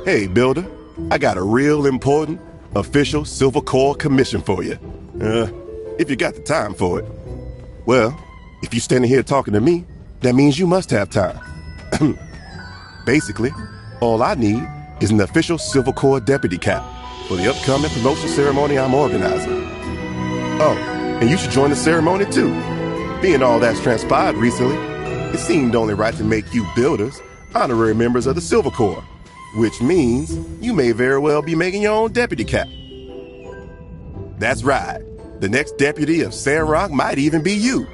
Hey, Builder, I got a real important, official Silver Corps commission for you. If you got the time for it. Well, if you're standing here talking to me, that means you must have time. Basically, all I need is an official Silver Corps deputy cap for the upcoming promotion ceremony I'm organizing. Oh, and you should join the ceremony too. Being all that's transpired recently, it seemed only right to make you builders honorary members of the Silver Corps, which means you may very well be making your own deputy cap. That's right. The next deputy of Sandrock might even be you.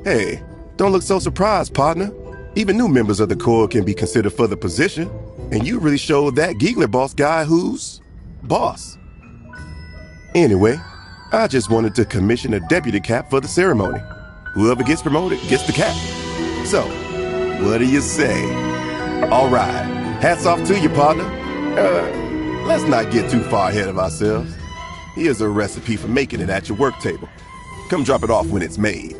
Hey, don't look so surprised, partner. Even new members of the Corps can be considered for the position, and you really showed that Giggler boss guy who's boss. Anyway, I just wanted to commission a deputy cap for the ceremony. Whoever gets promoted gets the cap. So, what do you say? All right, hats off to you, partner. Let's not get too far ahead of ourselves. Here's a recipe for making it at your work table. Come drop it off when it's made.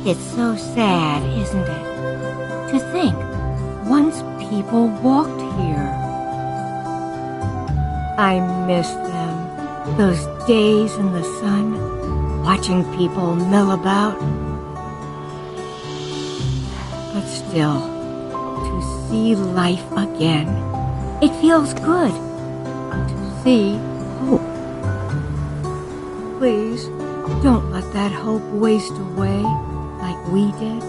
It's so sad, isn't it? To think, once people walked here. I miss them. Those days in the sun, watching people mill about. But still, to see life again, it feels good. To see hope. Please, don't let that hope waste away like we did.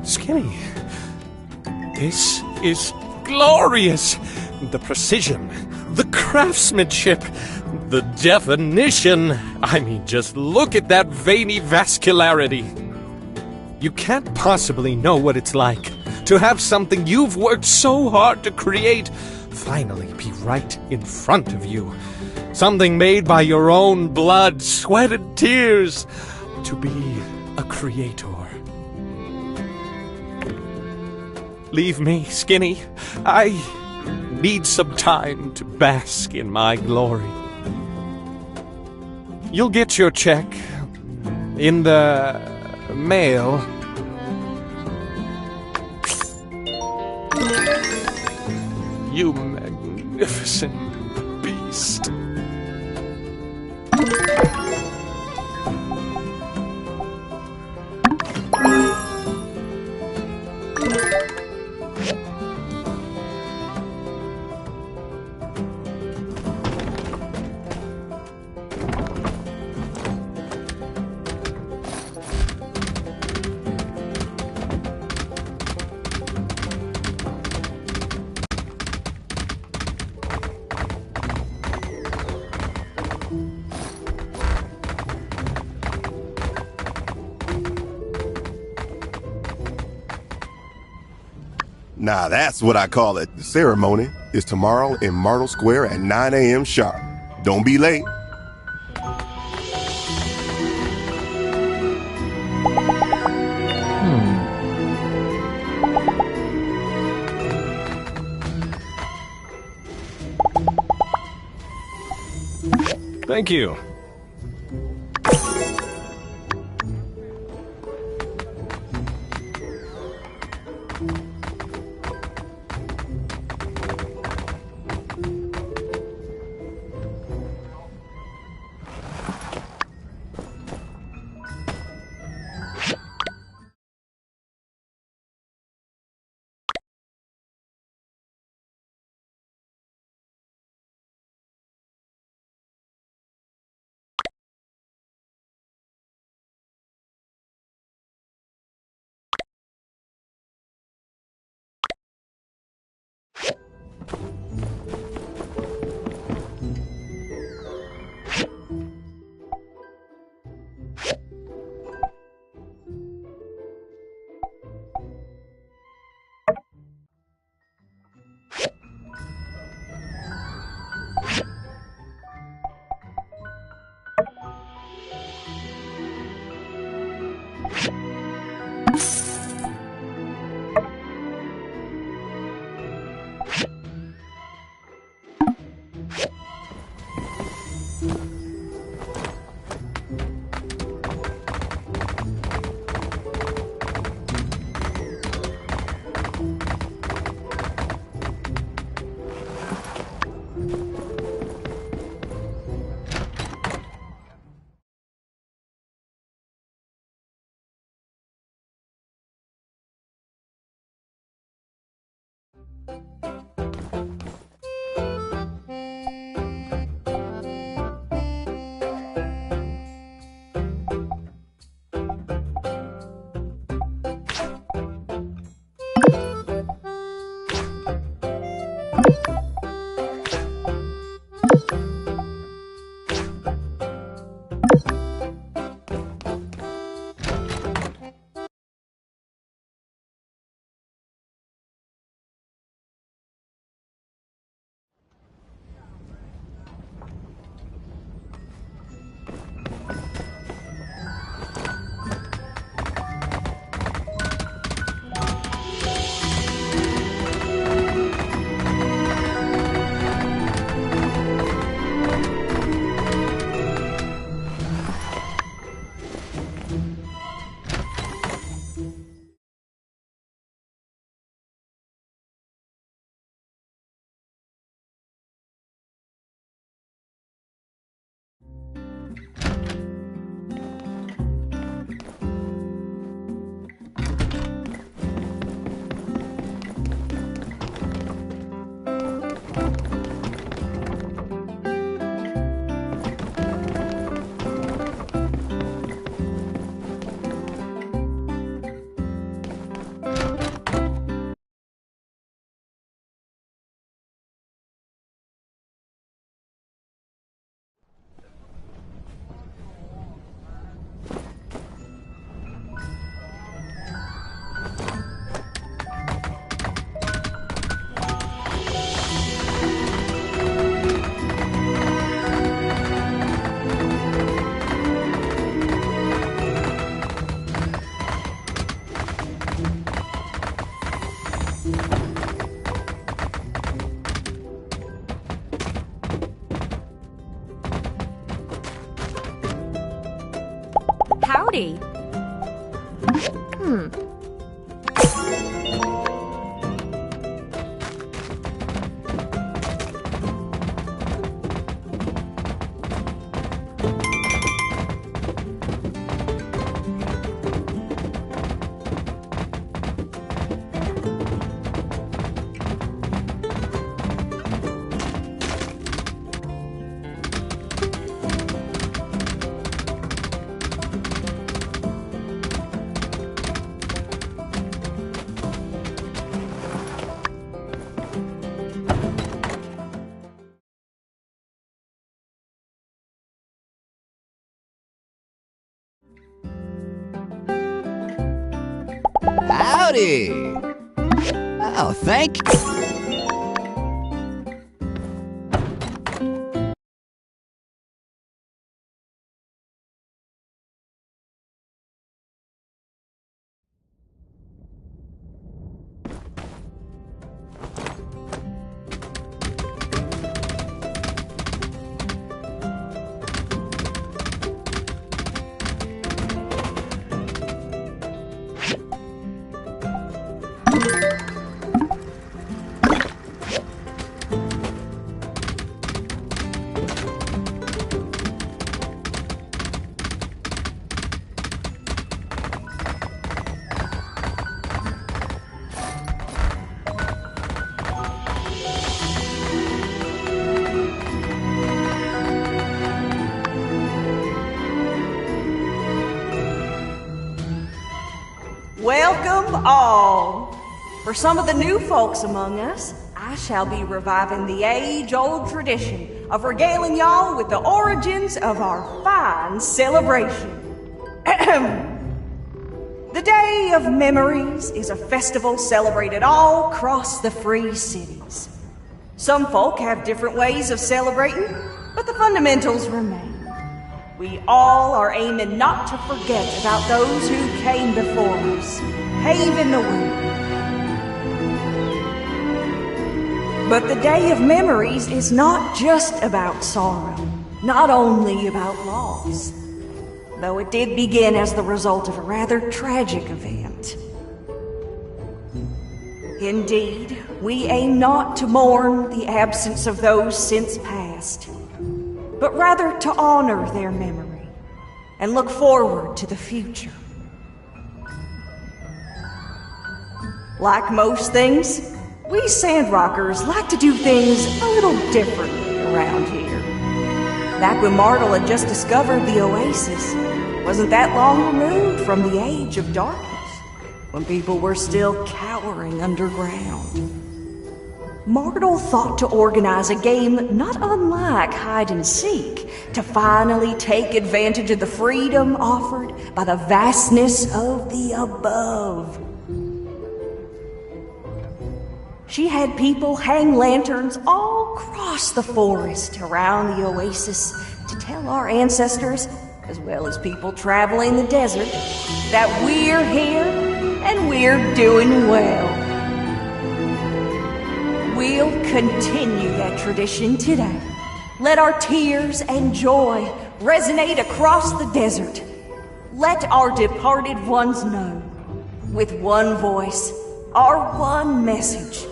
Skinny, this is glorious! The precision, the craftsmanship, the definition. I mean, just look at that veiny vascularity. You can't possibly know what it's like to have something you've worked so hard to create finally be right in front of you. Something made by your own blood, sweat, and tears. To be a creator. Leave me, Skinny. I need some time to bask in my glory. You'll get your check in the mail. You magnificent beast. Now that's what I call it. The ceremony is tomorrow in Myrtle Square at 9 a.m. sharp. Don't be late. Thank you. Howdy! Oh, thank you. Welcome all. For some of the new folks among us, I shall be reviving the age-old tradition of regaling y'all with the origins of our fine celebration. The Day of Memories is a festival celebrated all across the free cities. Some folk have different ways of celebrating, but the fundamentals remain. We all are aiming not to forget about those who came before us, paving the way. But the Day of Memories is not just about sorrow, not only about loss, though it did begin as the result of a rather tragic event. Indeed, we aim not to mourn the absence of those since passed, but rather to honor their memory and look forward to the future. Like most things, we Sandrockers like to do things a little differently around here. Back when Martel had just discovered the oasis, wasn't that long removed from the age of darkness, when people were still cowering underground. Martel thought to organize a game not unlike hide and seek to finally take advantage of the freedom offered by the vastness of the above. She had people hang lanterns all across the forest around the oasis to tell our ancestors, as well as people traveling the desert, that we're here and we're doing well. We'll continue that tradition today. Let our tears and joy resonate across the desert. Let our departed ones know, with one voice, our one message,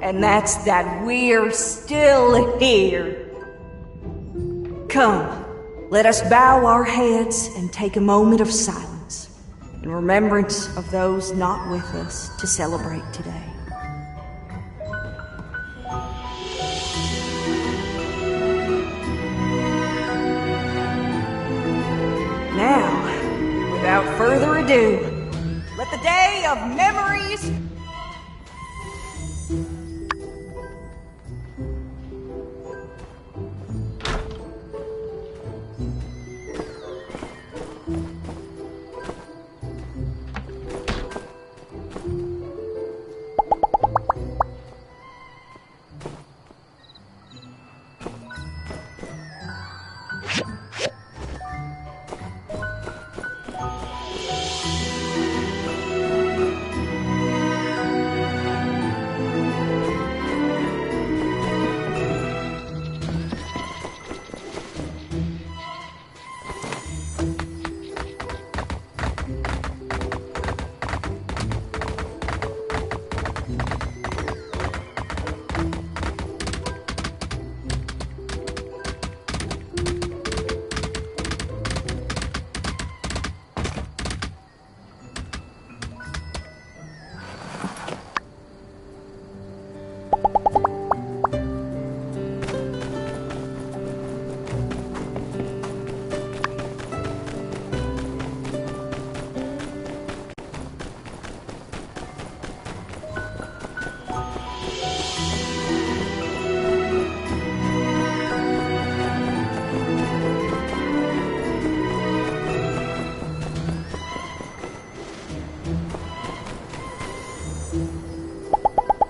and that's that we're still here. Come, let us bow our heads and take a moment of silence in remembrance of those not with us to celebrate today. Now, without further ado, let the Day of Memories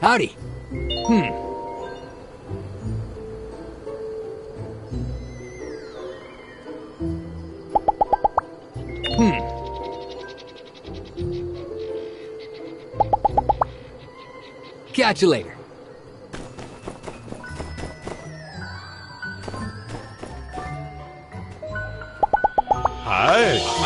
Howdy. Catch you later. Hi.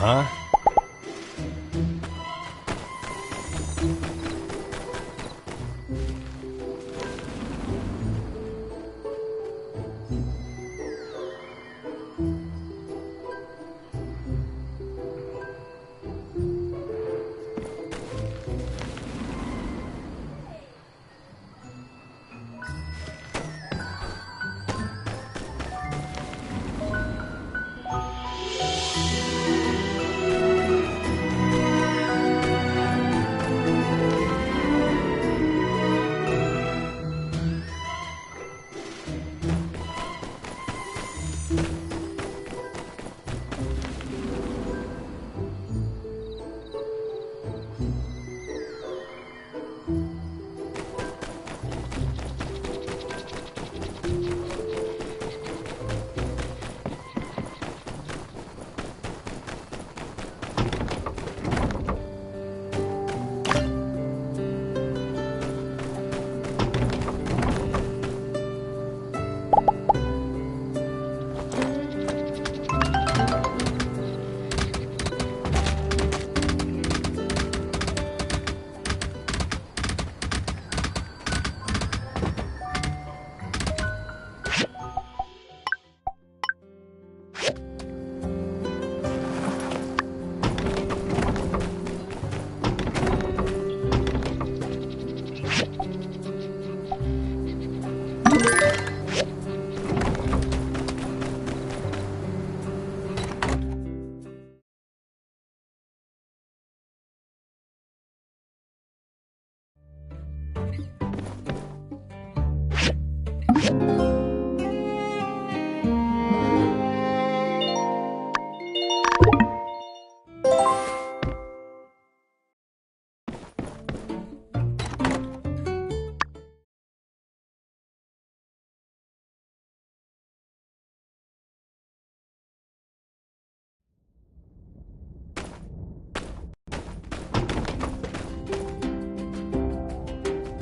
Uh-huh.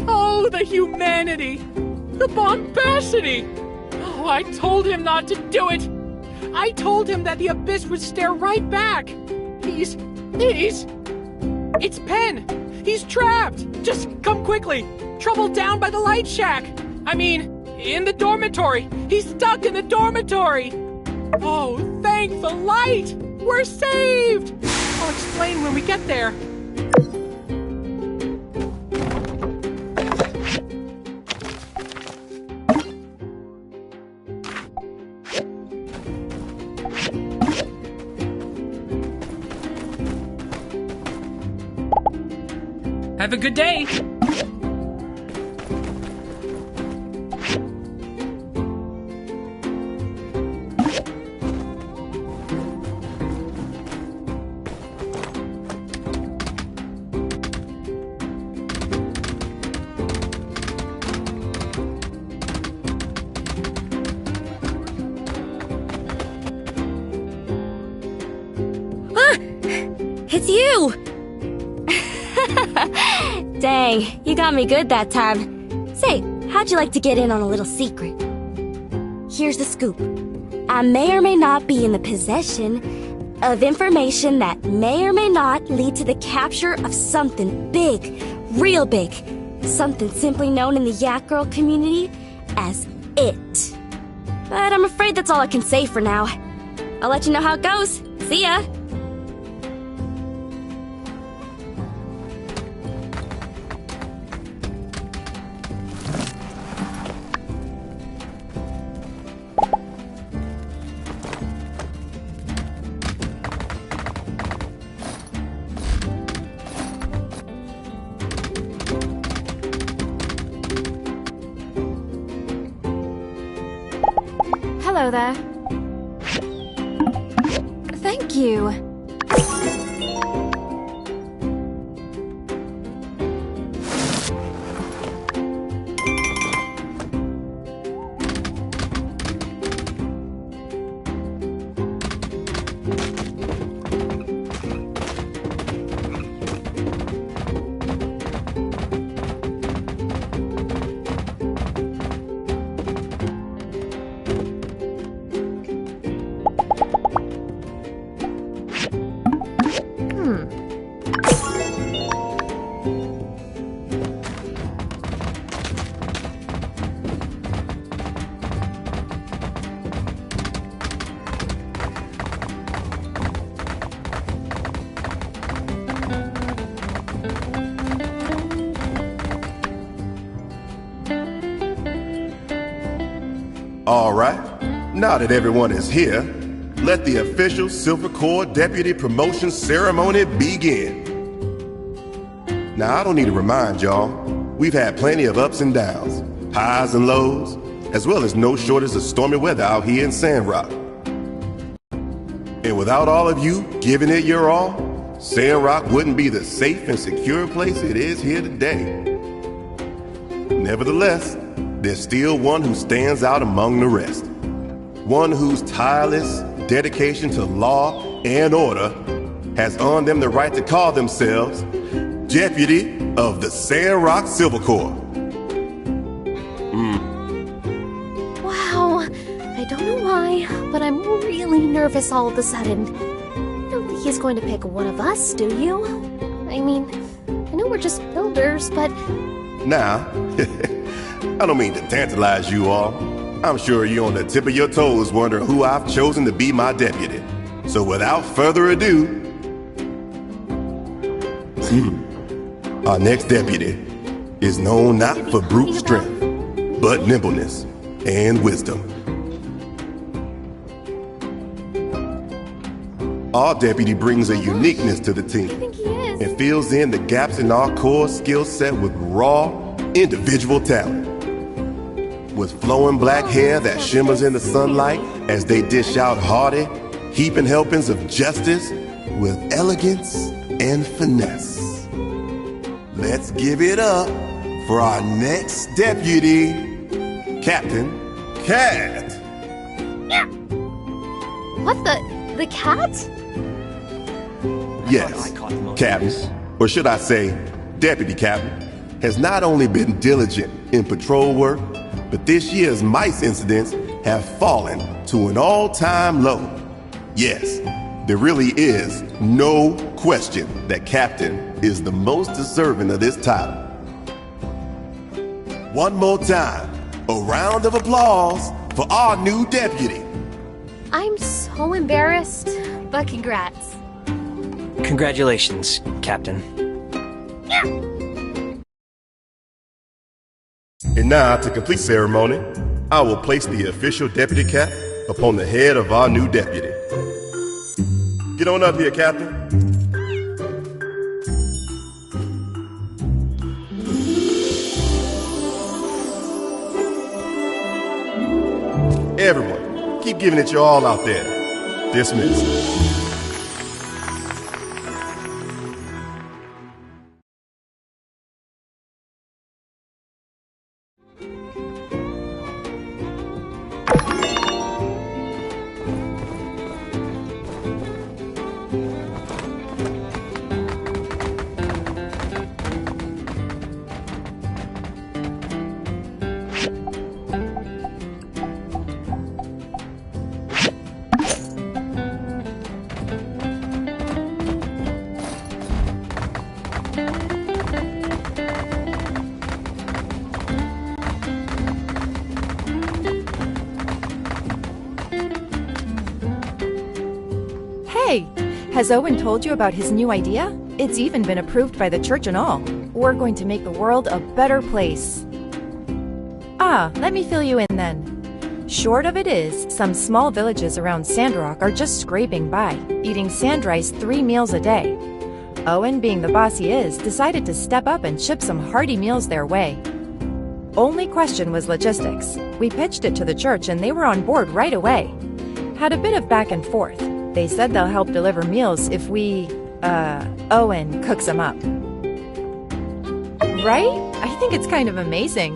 Oh, the humanity! The bombacity! Oh, I told him not to do it! I told him that the abyss would stare right back! It's Pen! He's trapped! Just come quickly! Trouble down by the light shack! I mean, in the dormitory! He's stuck in the dormitory! Oh, thank the light! We're saved! I'll explain when we get there. Have a good day! It's you! Dang, you got me good that time. Say, how'd you like to get in on a little secret? Here's the scoop. I may or may not be in the possession of information that may or may not lead to the capture of something big, real big. Something simply known in the Yak Girl community as it. But I'm afraid that's all I can say for now. I'll let you know how it goes. See ya! Hello there. Thank you. All right, now that everyone is here, let the official Silver Corps Deputy Promotion Ceremony begin. Now, I don't need to remind y'all, we've had plenty of ups and downs, highs and lows, as well as no shortage of stormy weather out here in Sandrock. And without all of you giving it your all, Sandrock wouldn't be the safe and secure place it is here today. Nevertheless, there's still one who stands out among the rest. One whose tireless dedication to law and order has earned them the right to call themselves Deputy of the Sandrock Silver Corps. Wow, I don't know why, but I'm really nervous all of a sudden. I don't think he's going to pick one of us, do you? I mean, I know we're just builders, but... Now, I don't mean to tantalize you all. I'm sure you're on the tip of your toes wondering who I've chosen to be my deputy. So without further ado, our next deputy is known not for brute strength, but nimbleness and wisdom. Our deputy brings a uniqueness to the team and fills in the gaps in our core skill set with raw, individual talent. With flowing black hair that shimmers in the sunlight as they dish out hearty, heaping helpings of justice with elegance and finesse. Let's give it up for our next deputy, Captain Cat. What the cat? Yes, Captain, or should I say, Deputy Captain, has not only been diligent in patrol work, but this year's mice incidents have fallen to an all-time low. Yes, there really is no question that Captain is the most deserving of this title. One more time, a round of applause for our new deputy. I'm so embarrassed, but congrats. Congratulations, Captain. And now, to complete ceremony, I will place the official deputy cap upon the head of our new deputy. Get on up here, Captain. Everyone, keep giving it your all out there. Dismissed. Hey, has Owen told you about his new idea? It's even been approved by the church and all. We're going to make the world a better place. Let me fill you in then. Short of it is, some small villages around Sandrock are just scraping by, eating sand rice 3 meals a day. Owen, being the boss he is, decided to step up and ship some hearty meals their way. Only question was logistics. We pitched it to the church and they were on board right away. Had a bit of back and forth. They said they'll help deliver meals if we, Owen cooks them up. Right? I think it's kind of amazing.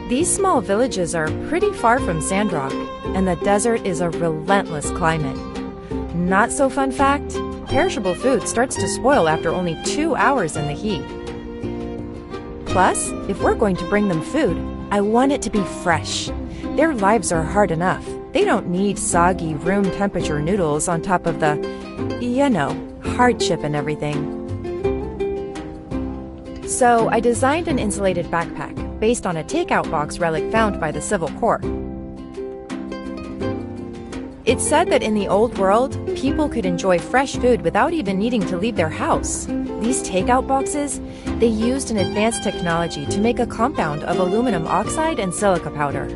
These small villages are pretty far from Sandrock, and the desert is a relentless climate. Not so fun fact, perishable food starts to spoil after only 2 hours in the heat. Plus, if we're going to bring them food, I want it to be fresh. Their lives are hard enough. They don't need soggy room temperature noodles on top of the, hardship and everything. So I designed an insulated backpack based on a takeout box relic found by the Civil Corps. It's said that in the old world, people could enjoy fresh food without even needing to leave their house. These takeout boxes, they used an advanced technology to make a compound of aluminum oxide and silica powder.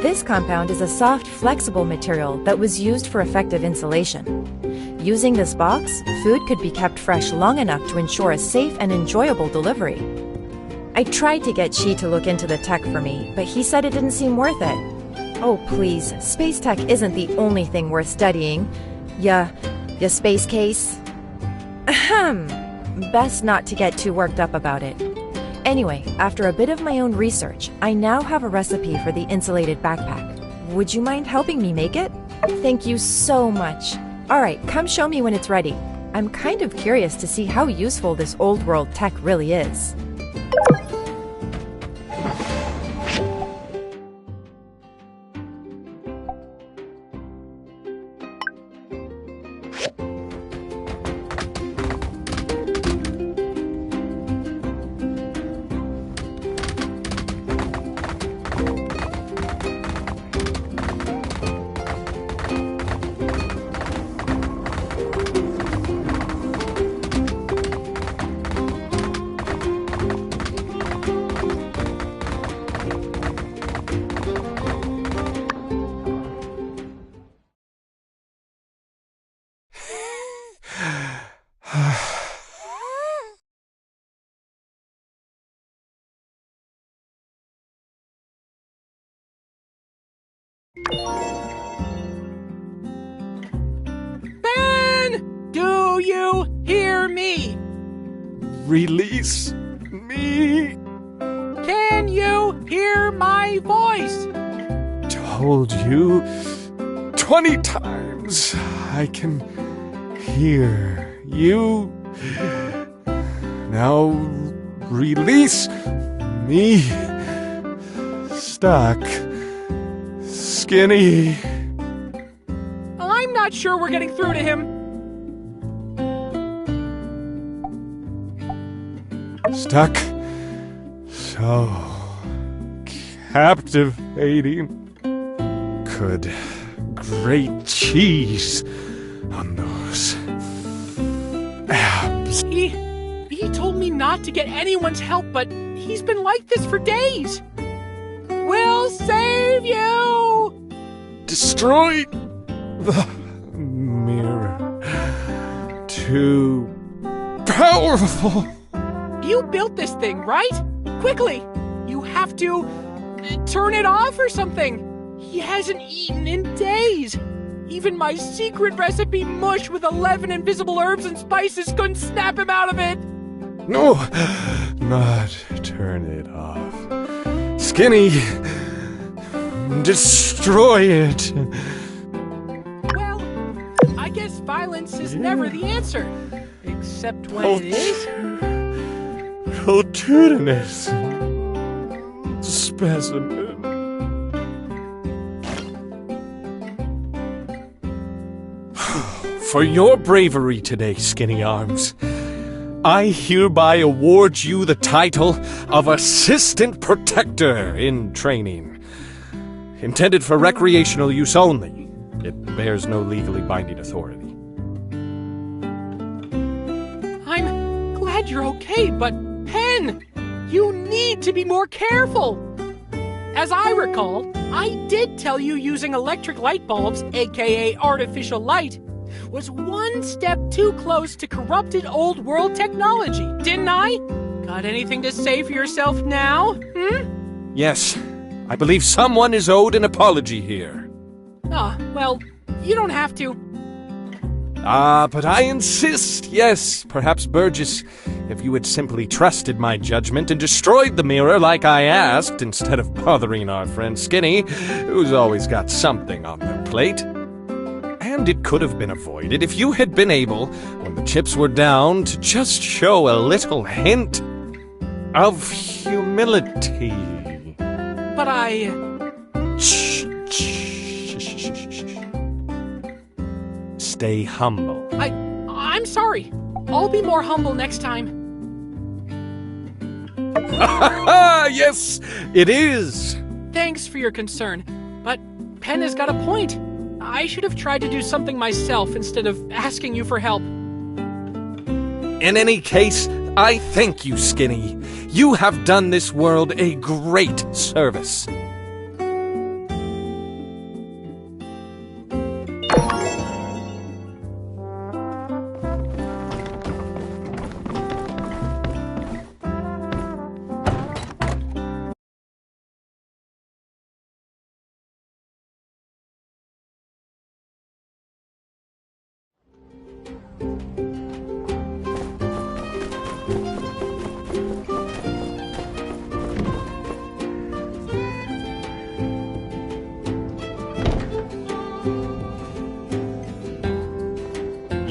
This compound is a soft, flexible material that was used for effective insulation. Using this box, food could be kept fresh long enough to ensure a safe and enjoyable delivery. I tried to get Chi to look into the tech for me, but he said it didn't seem worth it. Oh please, space tech isn't the only thing worth studying. Ya space case? Ahem. Best not to get too worked up about it. Anyway, after a bit of my own research, I now have a recipe for the insulated backpack. Would you mind helping me make it? Thank you so much. Alright, come show me when it's ready. I'm kind of curious to see how useful this old world tech really is. Ben! Do you hear me? Release me. Can you hear my voice? Told you 20 times I can hear you. Now release me. Stuck. Skinny. I'm not sure we're getting through to him. Stuck. So captivating. Could grate cheese on those abs. He told me not to get anyone's help, but he's been like this for days. We'll save you! Destroy the mirror. Too powerful. You built this thing, right? Quickly! You have to turn it off or something. He hasn't eaten in days. Even my secret recipe mush with 11 invisible herbs and spices couldn't snap him out of it. No, not turn it off. Skinny, destroy it. Well, I guess violence is never the answer. Except when it is. Protudinous specimen. For your bravery today, Skinny Arms, I hereby award you the title of Assistant Protector in Training. Intended for recreational use only, it bears no legally binding authority. I'm glad you're okay, but Pen, you need to be more careful. As I recall, I did tell you using electric light bulbs, aka artificial light, was one step too close to corrupted old world technology, didn't I? Got anything to say for yourself now, Yes, I believe someone is owed an apology here. Well, you don't have to. But I insist, yes, perhaps Burgess, if you had simply trusted my judgment and destroyed the mirror like I asked, instead of bothering our friend Skinny, who's always got something on their plate. And it could have been avoided if you had been able, when the chips were down, to just show a little hint of humility. But Shh, shh, shh, shh, shh. Stay humble. I'm sorry. I'll be more humble next time. Yes, it is. Thanks for your concern, but Pen has got a point. I should have tried to do something myself instead of asking you for help. In any case, I thank you, Skinny. You have done this world a great service.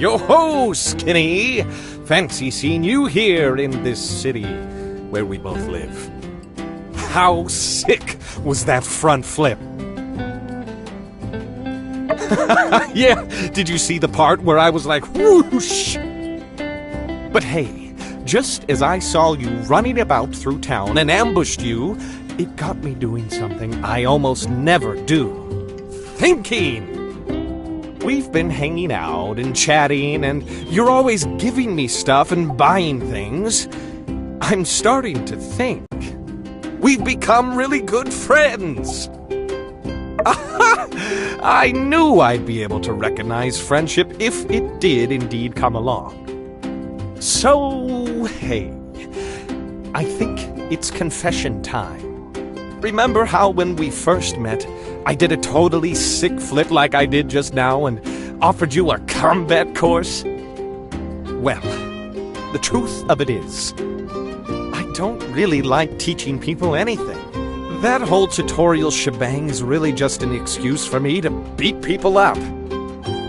Yo-ho, Skinny! Fancy seeing you here in this city where we both live. How sick was that front flip? Yeah, did you see the part where I was like, whoosh? But hey, just as I saw you running about through town and ambushed you, it got me doing something I almost never do. Thinking! We've been hanging out and chatting, and you're always giving me stuff and buying things. I'm starting to think we've become really good friends. I knew I'd be able to recognize friendship if it did indeed come along. So, hey, I think it's confession time. Remember how when we first met, I did a totally sick flip like I did just now and offered you a combat course? Well, the truth of it is, I don't really like teaching people anything. That whole tutorial shebang is really just an excuse for me to beat people up.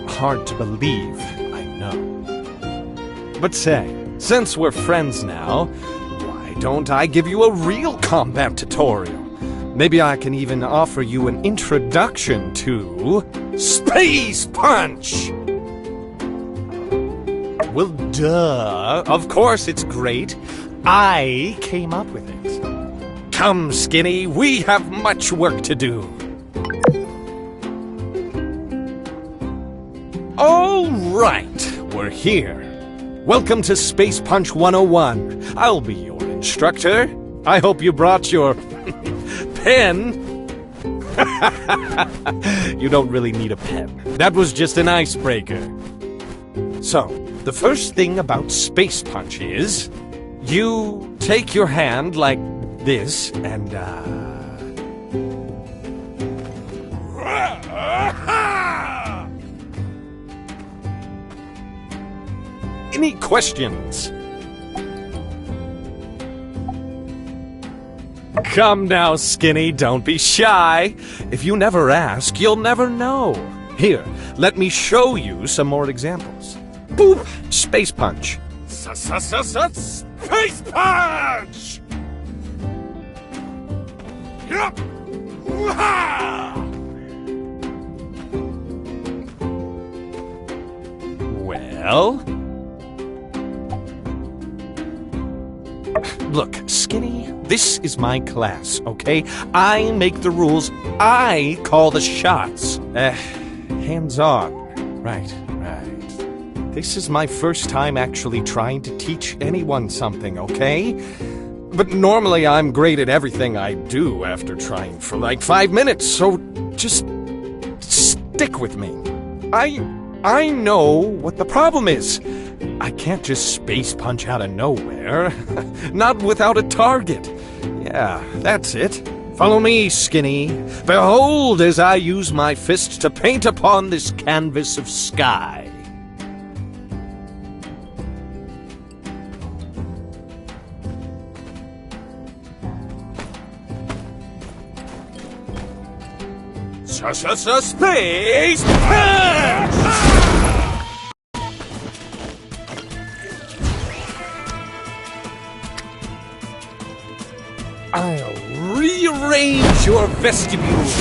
Hard to believe, I know. But say, since we're friends now, why don't I give you a real combat tutorial? Maybe I can even offer you an introduction to Space Punch! Well, duh. Of course it's great. I came up with it. Come, Skinny, we have much work to do. All right, we're here. Welcome to Space Punch 101. I'll be your instructor. I hope you brought your pen. You don't really need a pen. That was just an icebreaker. So, the first thing about Space Punch is you take your hand like this and Any questions? Come now, Skinny, don't be shy. If you never ask, you'll never know. Here, let me show you some more examples. Boop! Space Punch. Space Punch! Yup! Well? Look, Skinny, this is my class, okay? I make the rules. I call the shots. Hands on. Right. This is my first time actually trying to teach anyone something, okay? But normally I'm great at everything I do after trying for like 5 minutes, so just stick with me. I know what the problem is. I can't just space punch out of nowhere. Not without a target. Yeah, that's it. Follow me, Skinny. Behold as I use my fist to paint upon this canvas of sky. Space Punch! I'll rearrange your vestibules.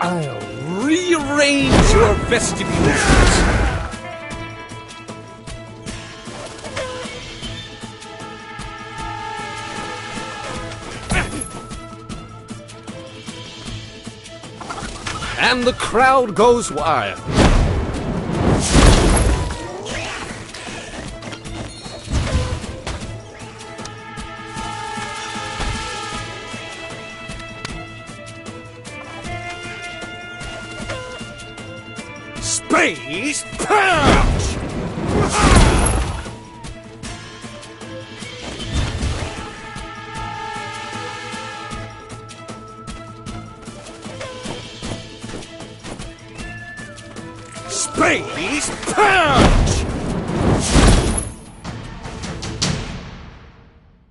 I'll rearrange your vestibules. And the crowd goes wild. Space Punch! Space Punch!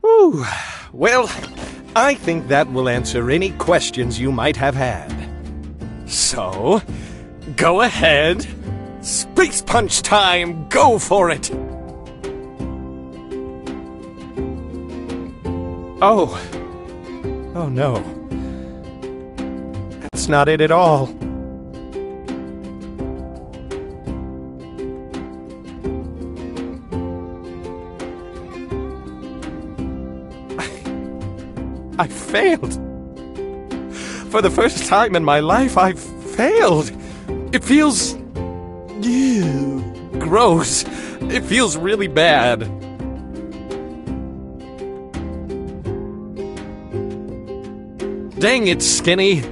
Whew. Well, I think that will answer any questions you might have had. So, go ahead. Space punch time! Go for it! Oh. Oh no. That's not it at all. I failed. For the first time in my life, I've failed. It feels... gross. It feels really bad. Dang it, Skinny.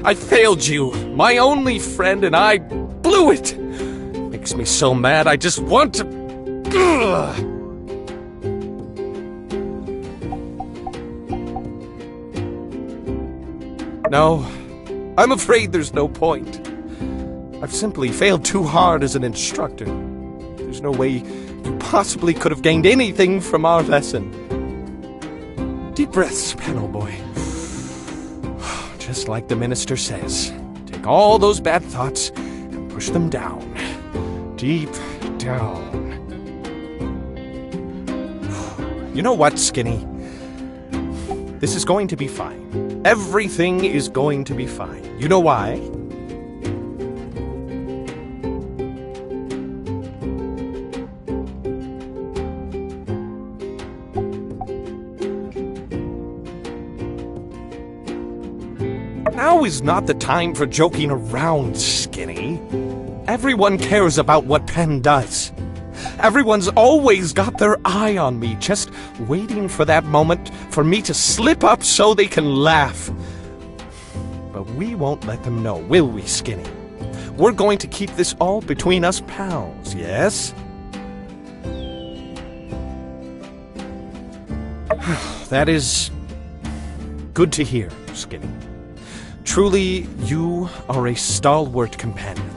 I failed you. My only friend, and I blew it. Makes me so mad, I just want to... Ugh. No, I'm afraid there's no point. I've simply failed too hard as an instructor. There's no way you possibly could have gained anything from our lesson. Deep breaths, panel boy. Just like the minister says, take all those bad thoughts and push them down. Deep down. You know what, Skinny? This is going to be fine. Everything is going to be fine. You know why? Now is not the time for joking around, Skinny. Everyone cares about what Penn does. Everyone's always got their eye on me, just waiting for that moment for me to slip up so they can laugh. But we won't let them know, will we, Skinny? We're going to keep this all between us pals, yes? That is good to hear, Skinny. Truly, you are a stalwart companion.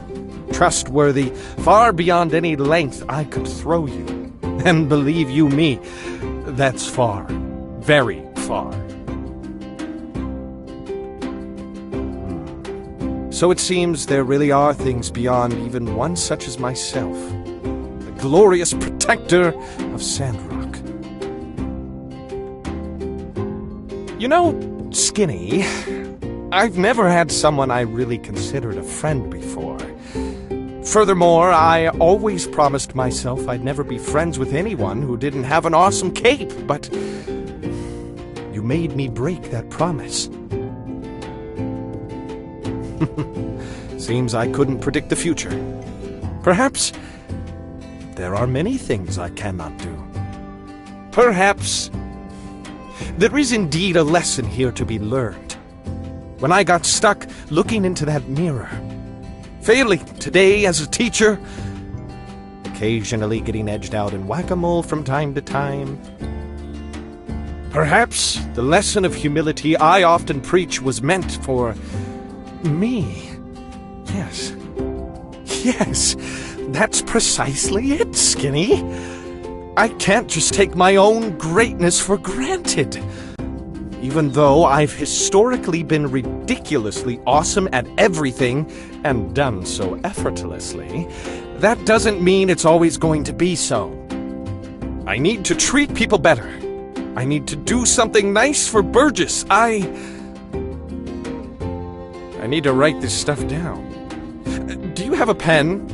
Trustworthy, far beyond any length I could throw you. And believe you me, that's far, very far. So it seems there really are things beyond even one such as myself, the glorious protector of Sandrock. You know, Skinny, I've never had someone I really considered a friend before. Furthermore, I always promised myself I'd never be friends with anyone who didn't have an awesome cape, but you made me break that promise. Seems I couldn't predict the future. Perhaps there are many things I cannot do. Perhaps there is indeed a lesson here to be learned. When I got stuck looking into that mirror, failing today as a teacher, occasionally getting edged out in whack-a-mole from time to time. Perhaps the lesson of humility I often preach was meant for me. Yes. Yes, that's precisely it, Skinny. I can't just take my own greatness for granted. Even though I've historically been ridiculously awesome at everything and done so effortlessly, that doesn't mean it's always going to be so. I need to treat people better. I need to do something nice for Burgess. I need to write this stuff down. Do you have a pen?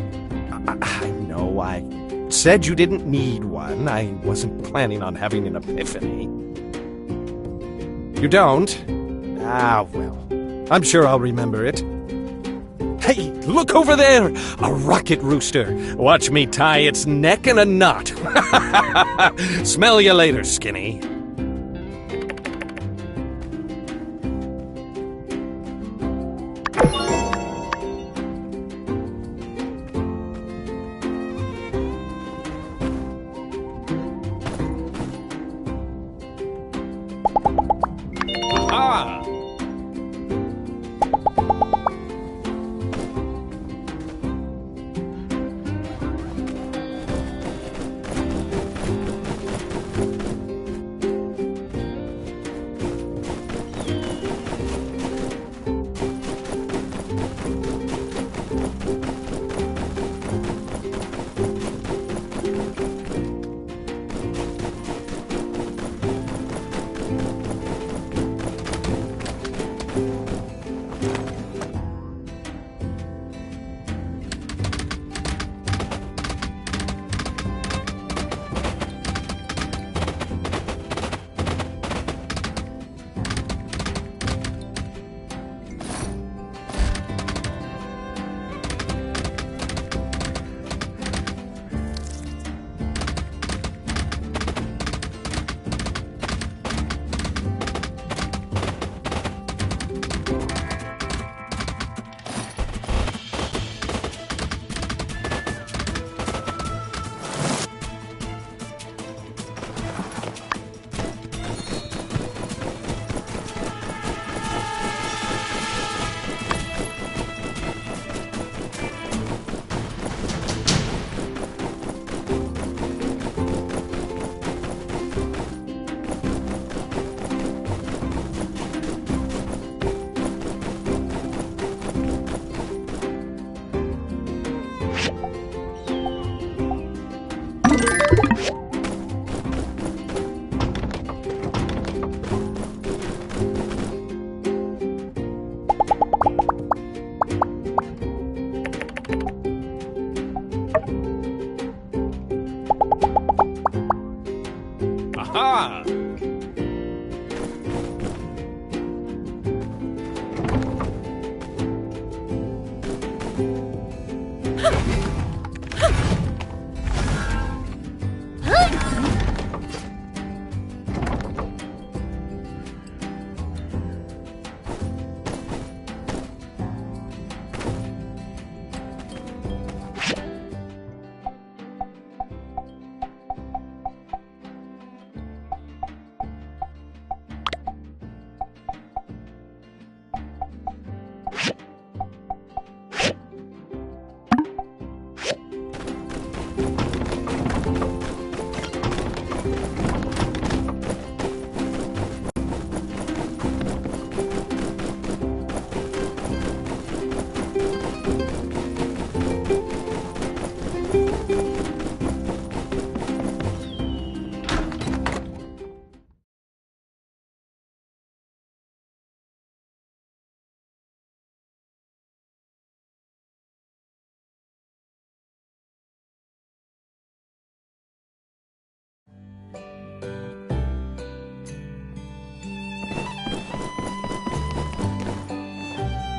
I know I said you didn't need one. I wasn't planning on having an epiphany. You don't? Ah, well, I'm sure I'll remember it. Hey, look over there! A rocket rooster. Watch me tie its neck in a knot. Smell you later, Skinny.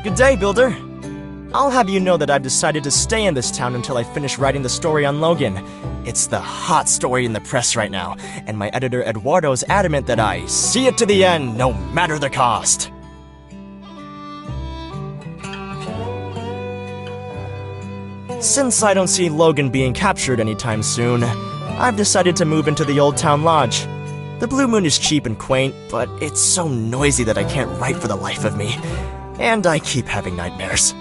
Good day, Builder. I'll have you know that I've decided to stay in this town until I finish writing the story on Logan. It's the hot story in the press right now, and my editor Eduardo's adamant that I see it to the end, no matter the cost. Since I don't see Logan being captured anytime soon, I've decided to move into the Old Town Lodge. The Blue Moon is cheap and quaint, but it's so noisy that I can't write for the life of me. And I keep having nightmares.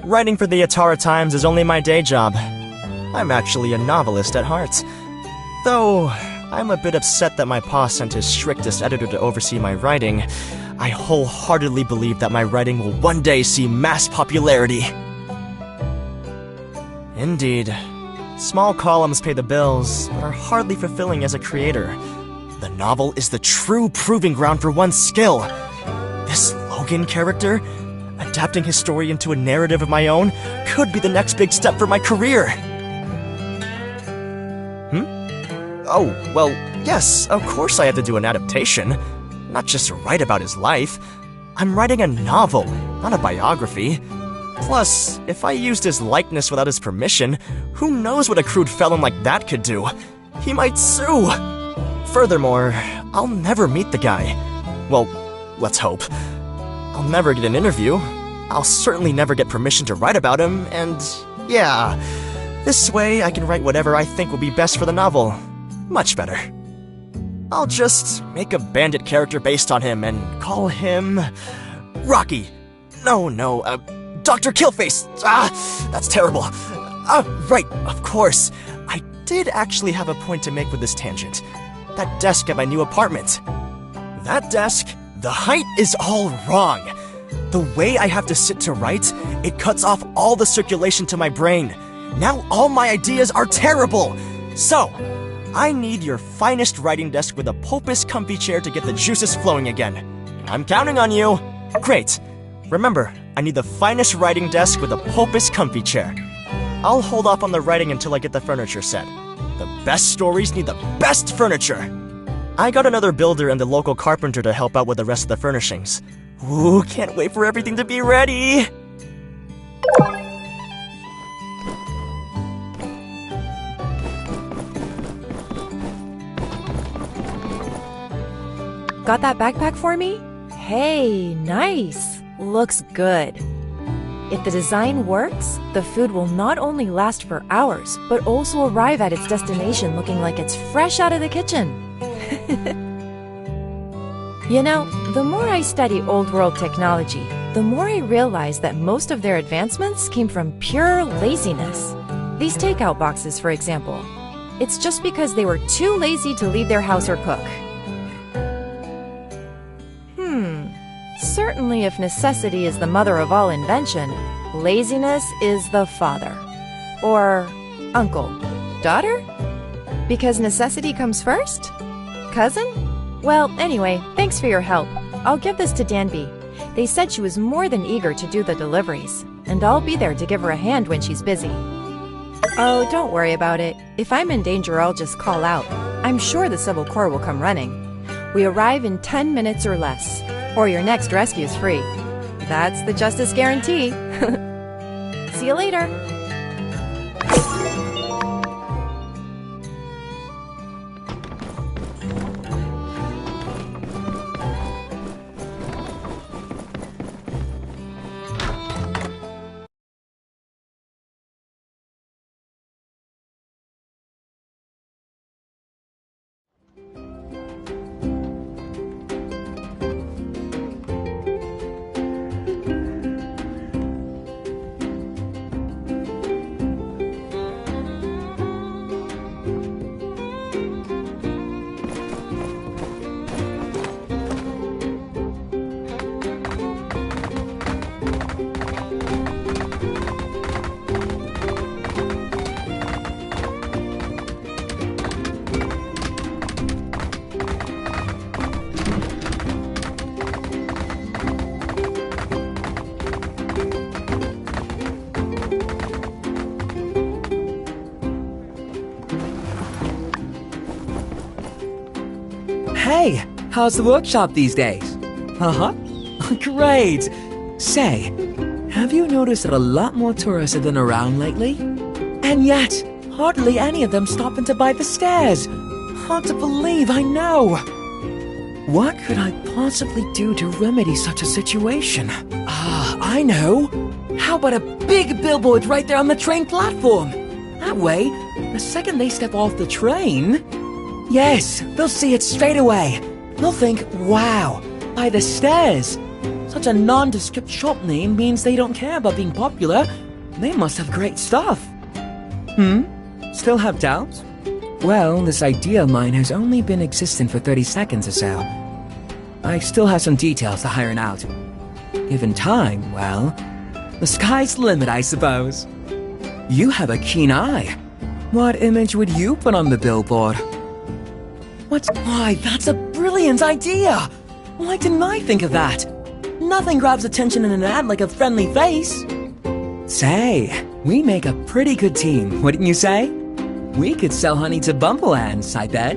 Writing for the Atara Times is only my day job. I'm actually a novelist at heart. Though, I'm a bit upset that my pa sent his strictest editor to oversee my writing. I wholeheartedly believe that my writing will one day see mass popularity. Indeed. Small columns pay the bills, but are hardly fulfilling as a creator. The novel is the true proving ground for one's skill. This Logan character, adapting his story into a narrative of my own, could be the next big step for my career. Oh, well, yes, of course I have to do an adaptation. Not just write about his life. I'm writing a novel, not a biography. Plus, if I used his likeness without his permission, who knows what a crude felon like that could do? He might sue! Furthermore, I'll never meet the guy. Well, let's hope. I'll never get an interview. I'll certainly never get permission to write about him, and yeah, this way I can write whatever I think will be best for the novel. Much better. I'll just make a bandit character based on him and call him Rocky. No, Dr. Killface! That's terrible. Right, of course. I did actually have a point to make with this tangent. That desk at my new apartment. That desk, the height is all wrong. The way I have to sit to write, it cuts off all the circulation to my brain. Now all my ideas are terrible. So, I need your finest writing desk with a pulpous comfy chair to get the juices flowing again. I'm counting on you. Great. Remember, I need the finest writing desk with a pulpous comfy chair. I'll hold off on the writing until I get the furniture set. The best stories need the best furniture. I got another builder and the local carpenter to help out with the rest of the furnishings. Ooh, can't wait for everything to be ready! Got that backpack for me? Hey, nice. Looks good. If the design works, the food will not only last for hours, but also arrive at its destination looking like it's fresh out of the kitchen. You know, the more I study old world technology, the more I realize that most of their advancements came from pure laziness. These takeout boxes, for example. It's just because they were too lazy to leave their house or cook. Certainly if necessity is the mother of all invention, laziness is the father. Or uncle. Daughter? Because necessity comes first? Cousin? Well, anyway, thanks for your help. I'll give this to Danby. They said she was more than eager to do the deliveries, and I'll be there to give her a hand when she's busy. Oh, don't worry about it. If I'm in danger, I'll just call out. I'm sure the Civil Corps will come running. We arrive in 10 minutes or less, or your next rescue is free. That's the Justice Guarantee. See you later. Hey, how's the workshop these days? Uh-huh. Great. Say, have you noticed that a lot more tourists have been around lately? And yet, hardly any of them stop in to buy the stairs. Hard to believe, I know. What could I possibly do to remedy such a situation? I know. How about a big billboard right there on the train platform? That way, the second they step off the train, yes, they'll see it straight away. They'll think, wow, by the stairs. Such a nondescript shop name means they don't care about being popular. They must have great stuff. Still have doubts? Well, this idea of mine has only been existent for 30 seconds or so. I still have some details to iron out. Given time, well, the sky's the limit, I suppose. You have a keen eye. What image would you put on the billboard? Why, that's a brilliant idea! Why didn't I think of that? Nothing grabs attention in an ad like a friendly face. Say, we make a pretty good team, wouldn't you say? We could sell honey to bumble ants, I bet.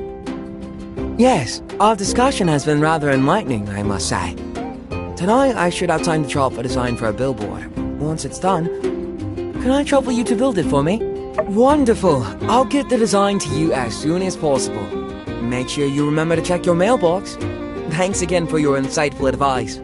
Yes, our discussion has been rather enlightening, I must say. Tonight, I should have time to draw up a design for a billboard. Once it's done, can I trouble you to build it for me? Wonderful! I'll get the design to you as soon as possible. Make sure you remember to check your mailbox. Thanks again for your insightful advice.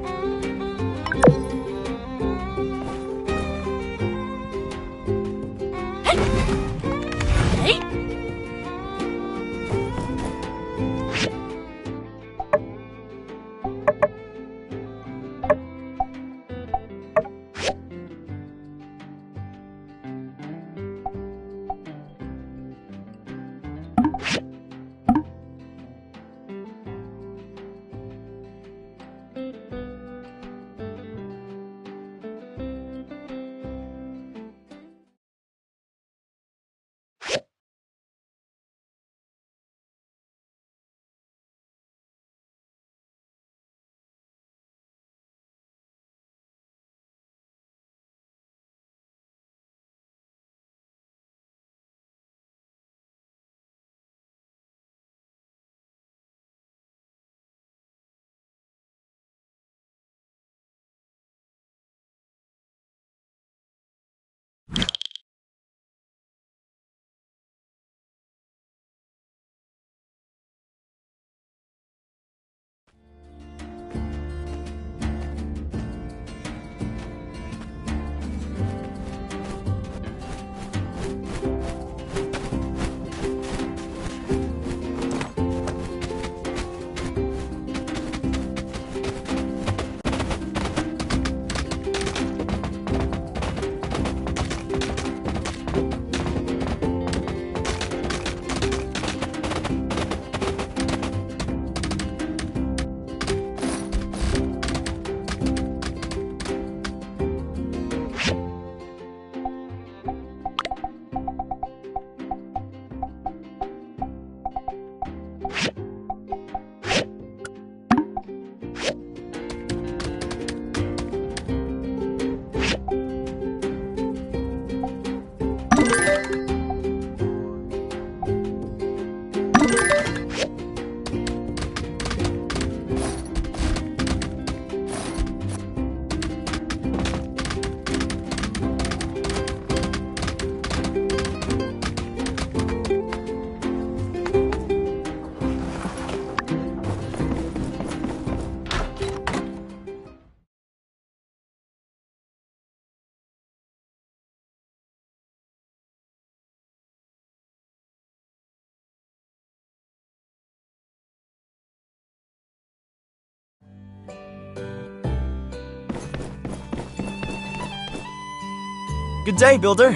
Good day, Builder.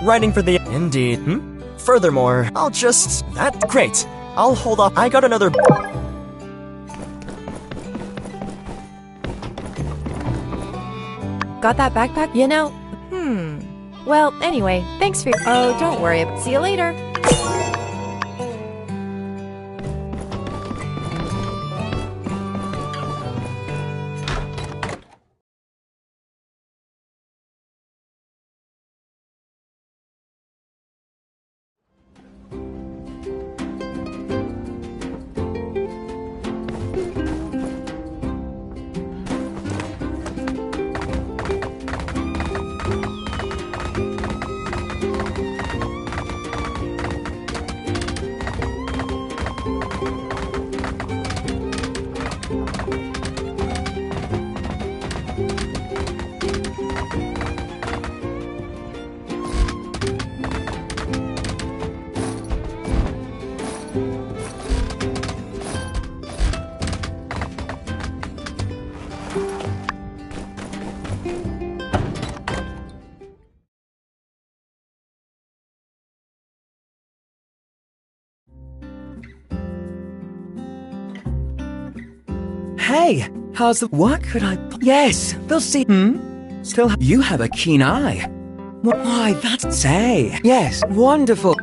Writing for the... Indeed. Furthermore, I'll just... Great. I'll hold off. I got another... Got that backpack? You know, Well, anyway, thanks for... Oh, don't worry. See you later. Hey, how's the... What could I... Yes, they'll see... Still, you have a keen eye. Why, that's... Say. Yes, wonderful.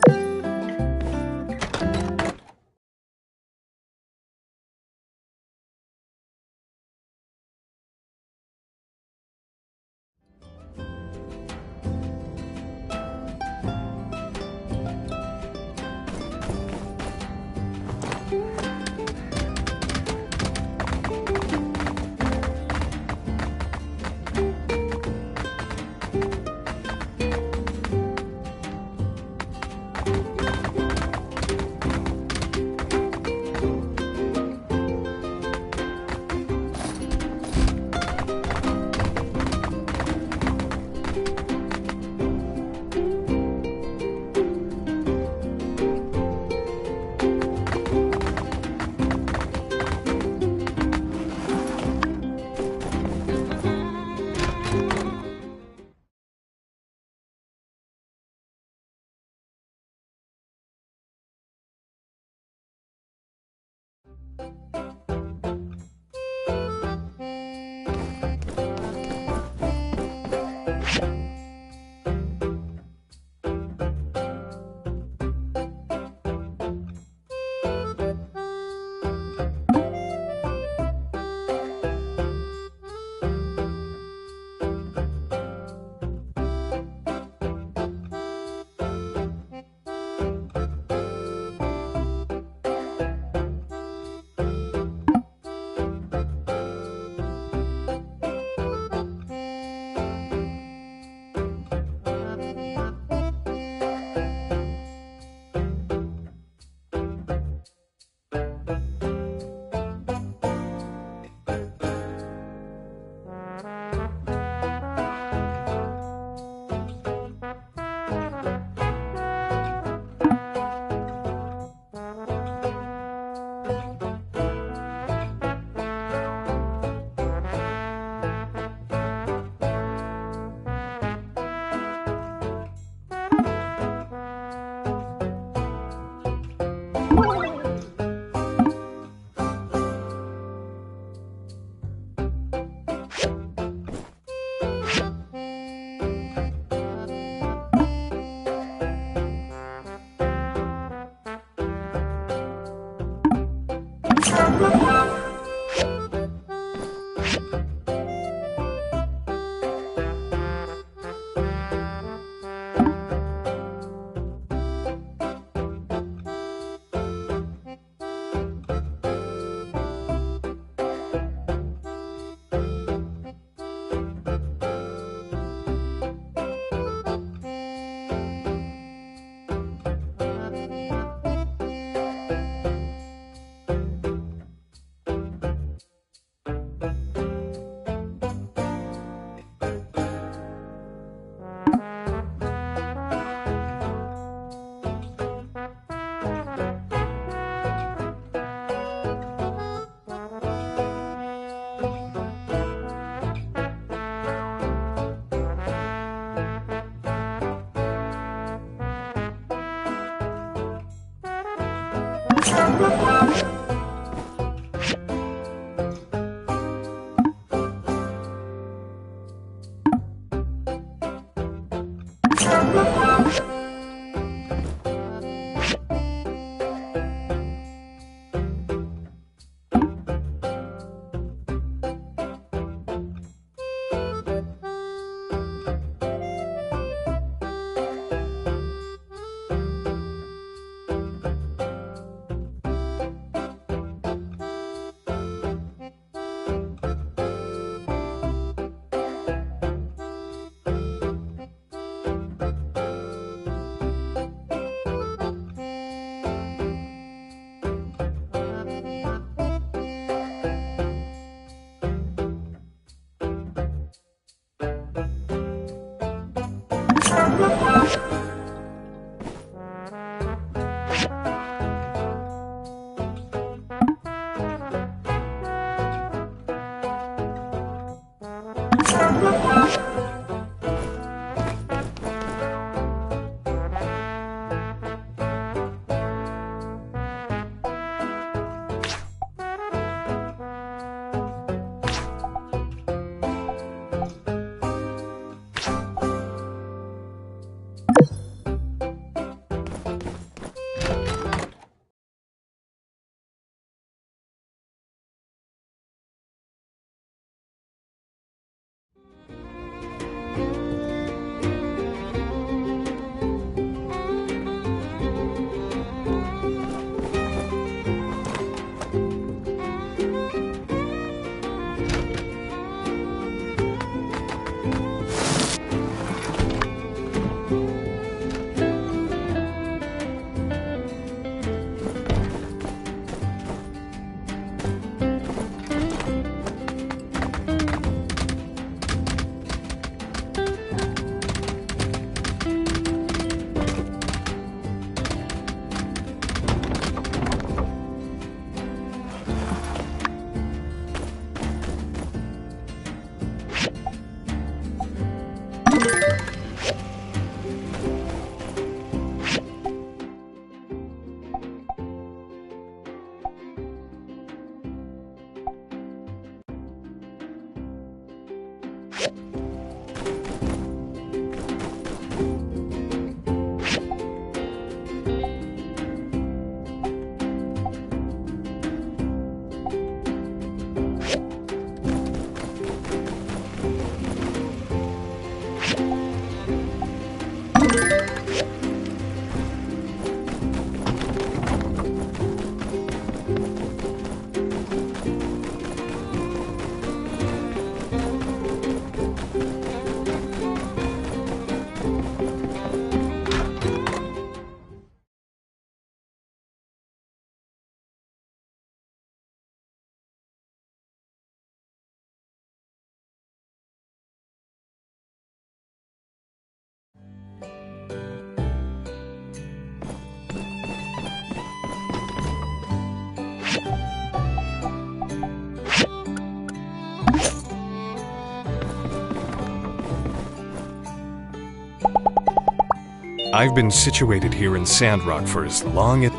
I've been situated here in Sandrock for as long as...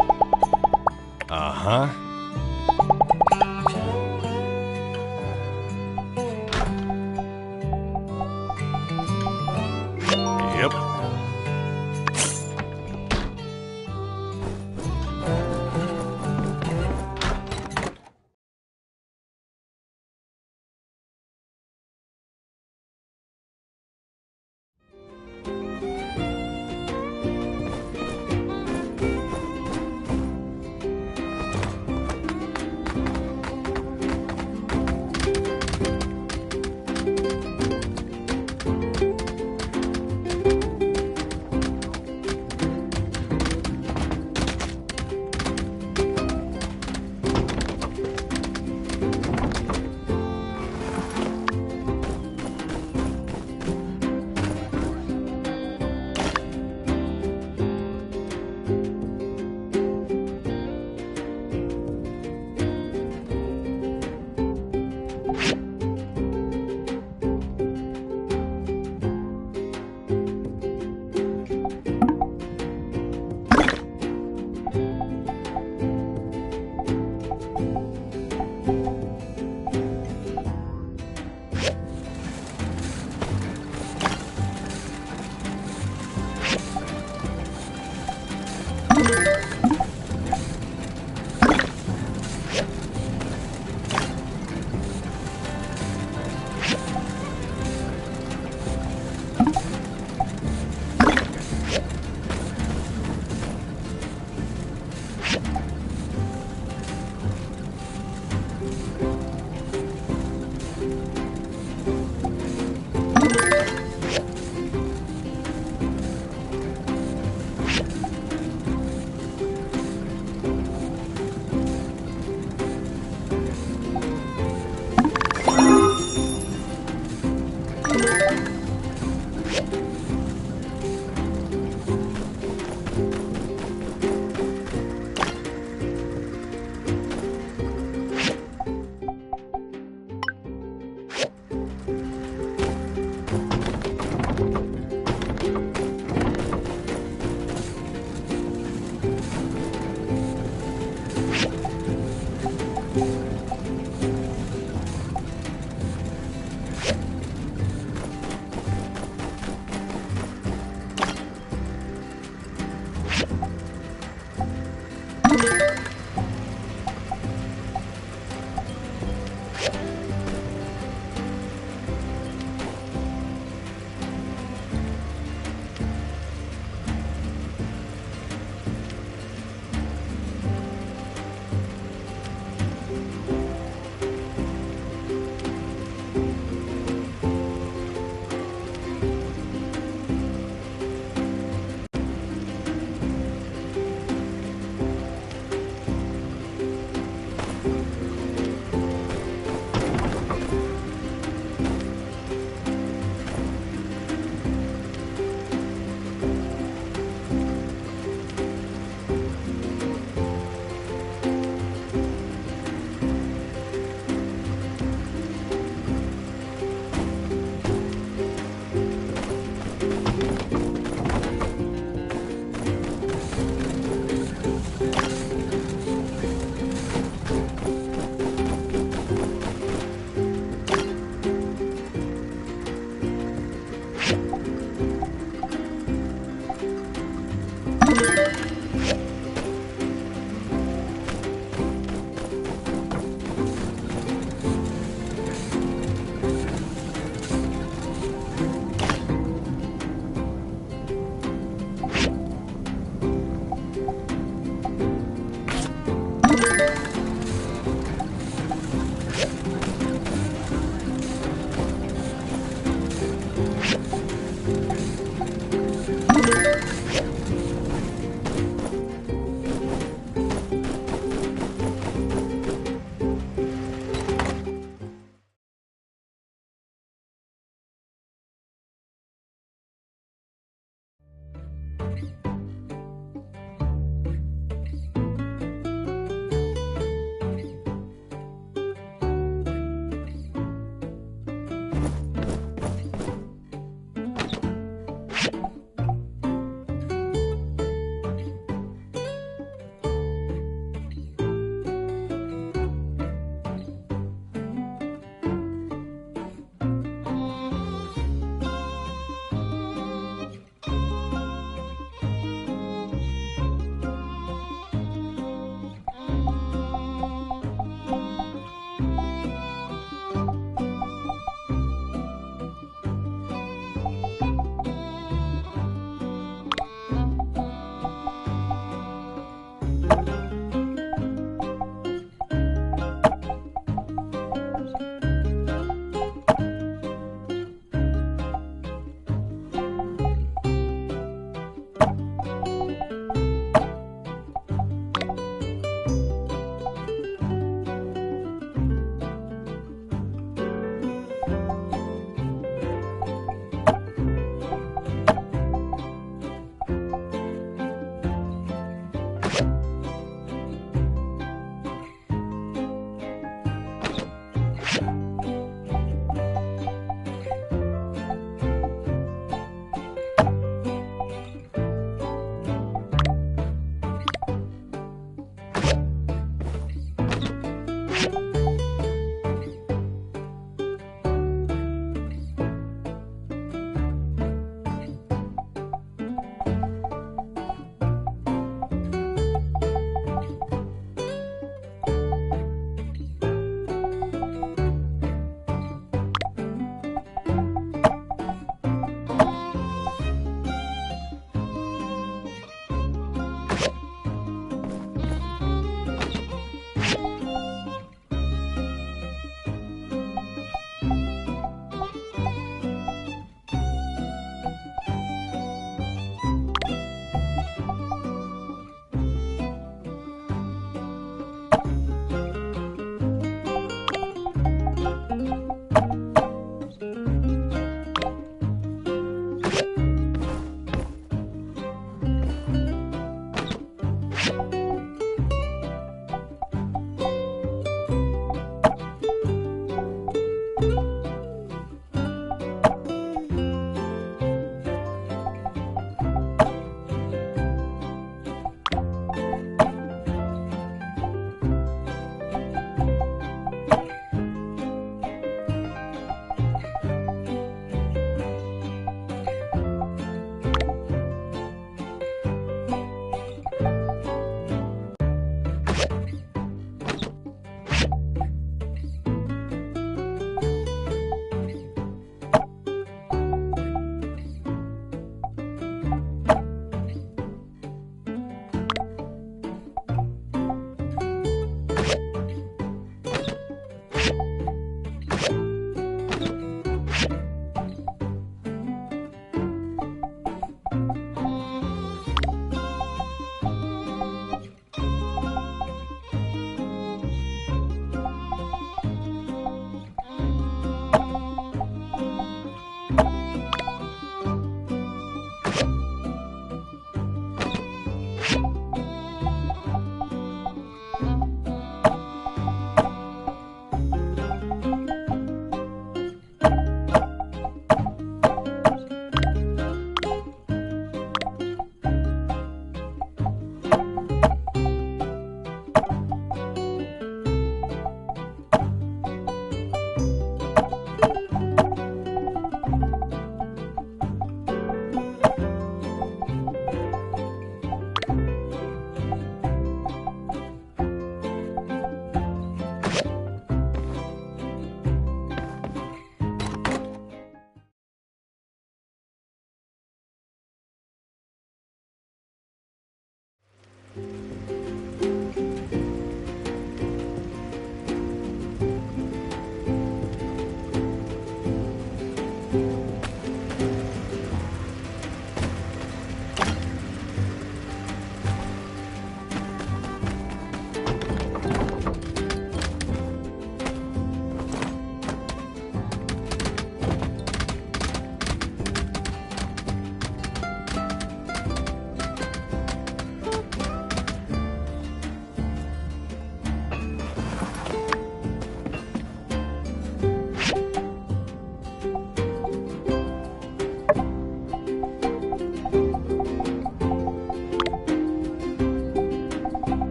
Uh-huh. Yep.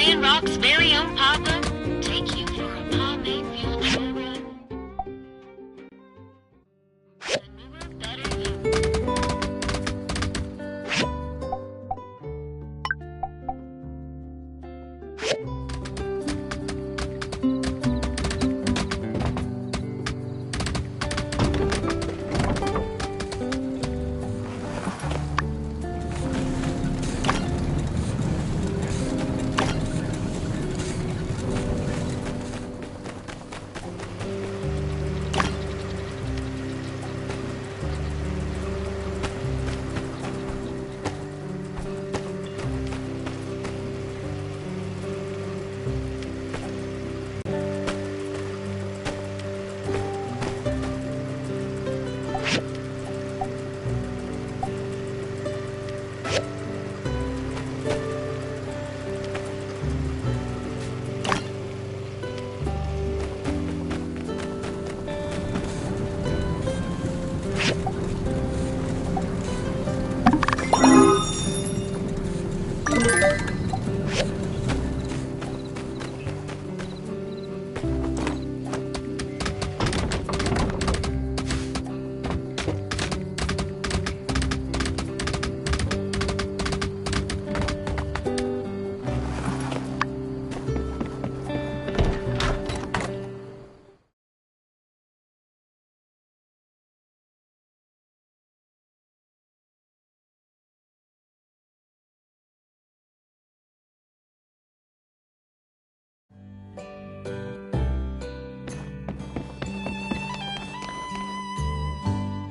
Sandrock's very own Papa take you for a pomade-fueled trail ride.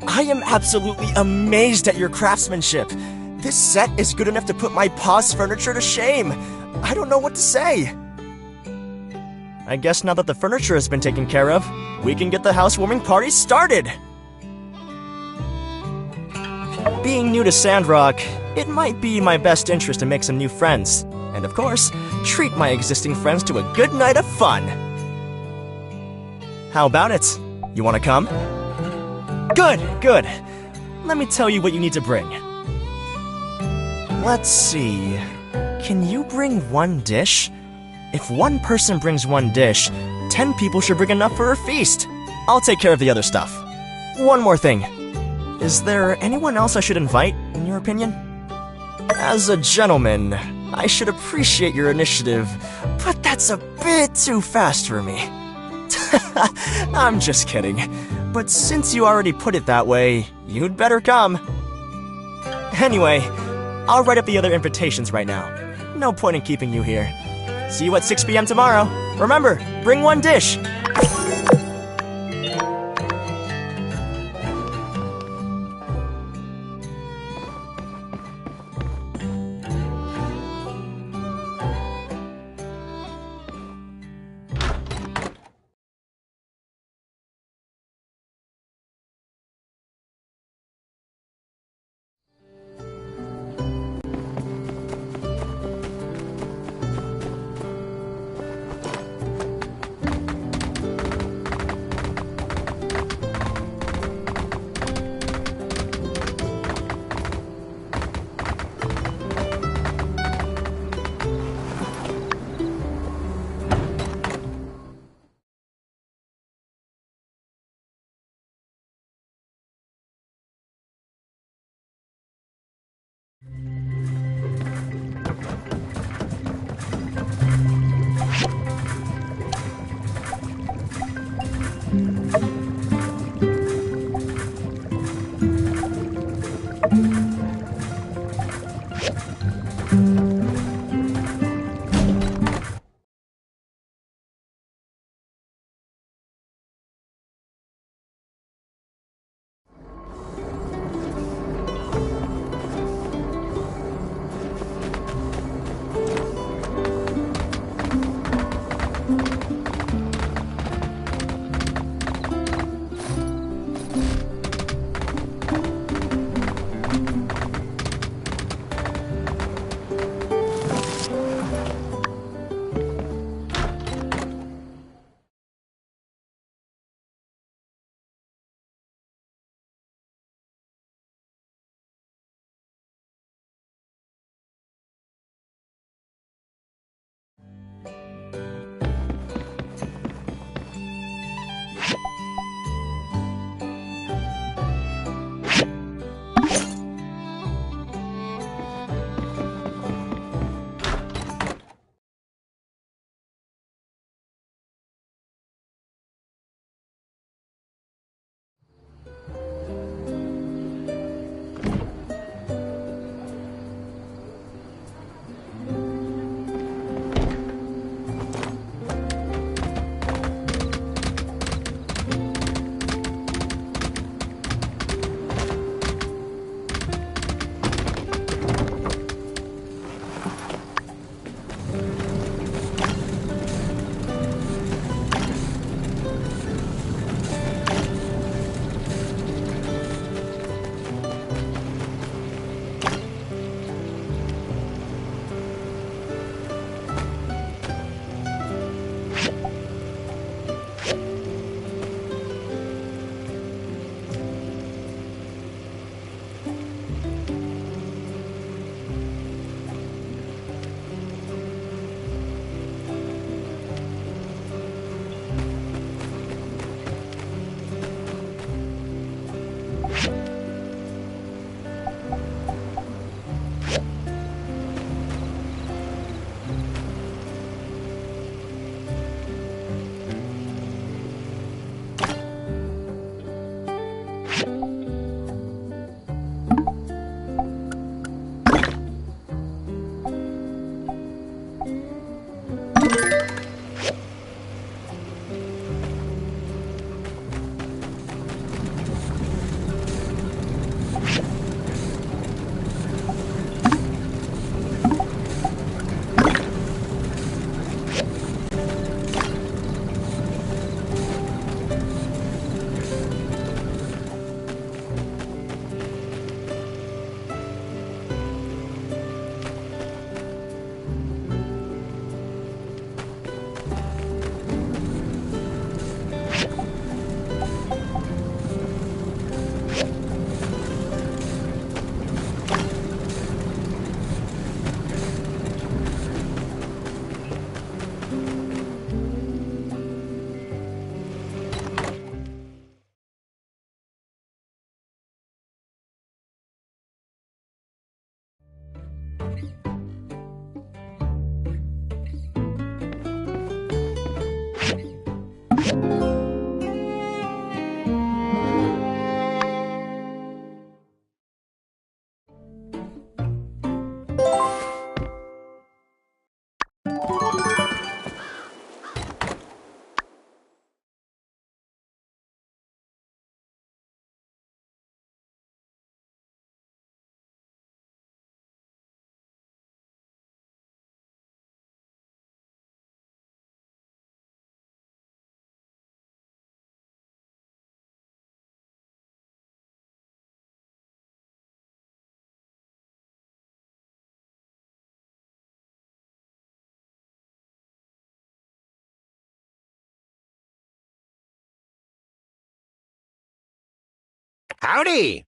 I am absolutely amazed at your craftsmanship. This set is good enough to put my pa's furniture to shame. I don't know what to say. I guess now that the furniture has been taken care of, we can get the housewarming party started. Being new to Sandrock, it might be in my best interest to make some new friends. And of course, treat my existing friends to a good night of fun. How about it? You want to come? Good, good. Let me tell you what you need to bring. Let's see. Can you bring one dish? If one person brings one dish, 10 people should bring enough for a feast. I'll take care of the other stuff. One more thing. Is there anyone else I should invite, in your opinion? As a gentleman, I should appreciate your initiative, but that's a bit too fast for me. I'm just kidding. But since you already put it that way, you'd better come. Anyway, I'll write up the other invitations right now. No point in keeping you here. See you at 6 p.m. tomorrow. Remember, bring one dish. Howdy!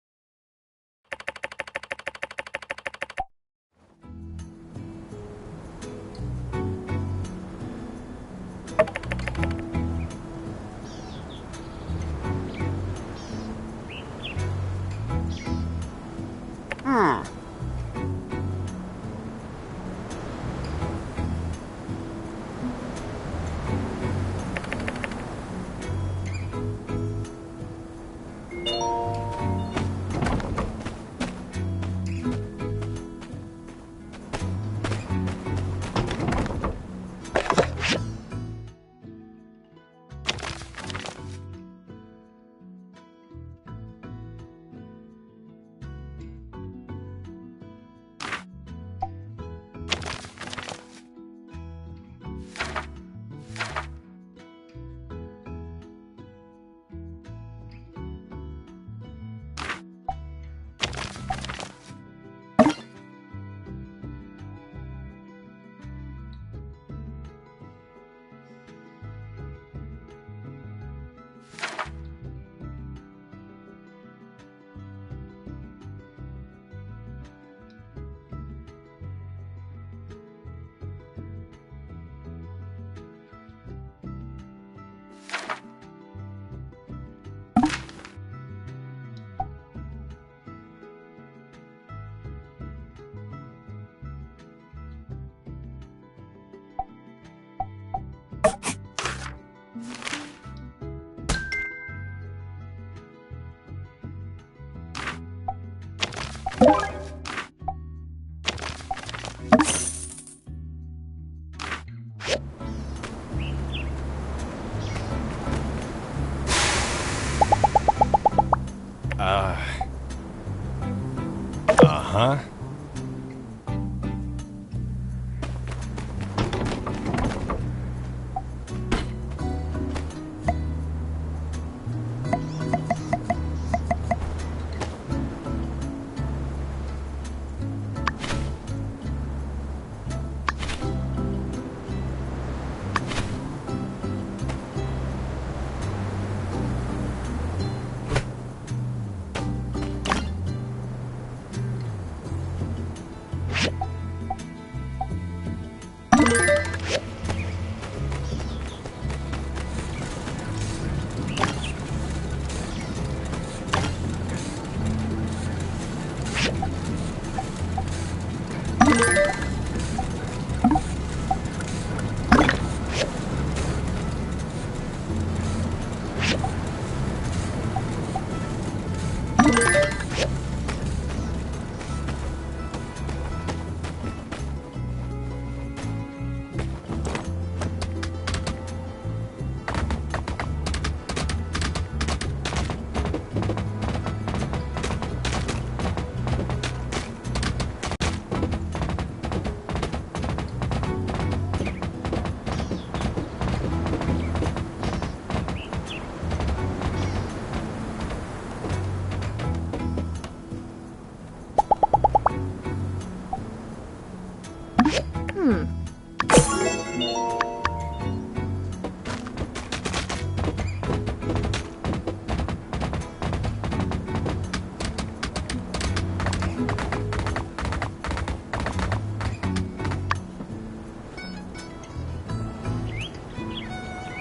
Uh-huh.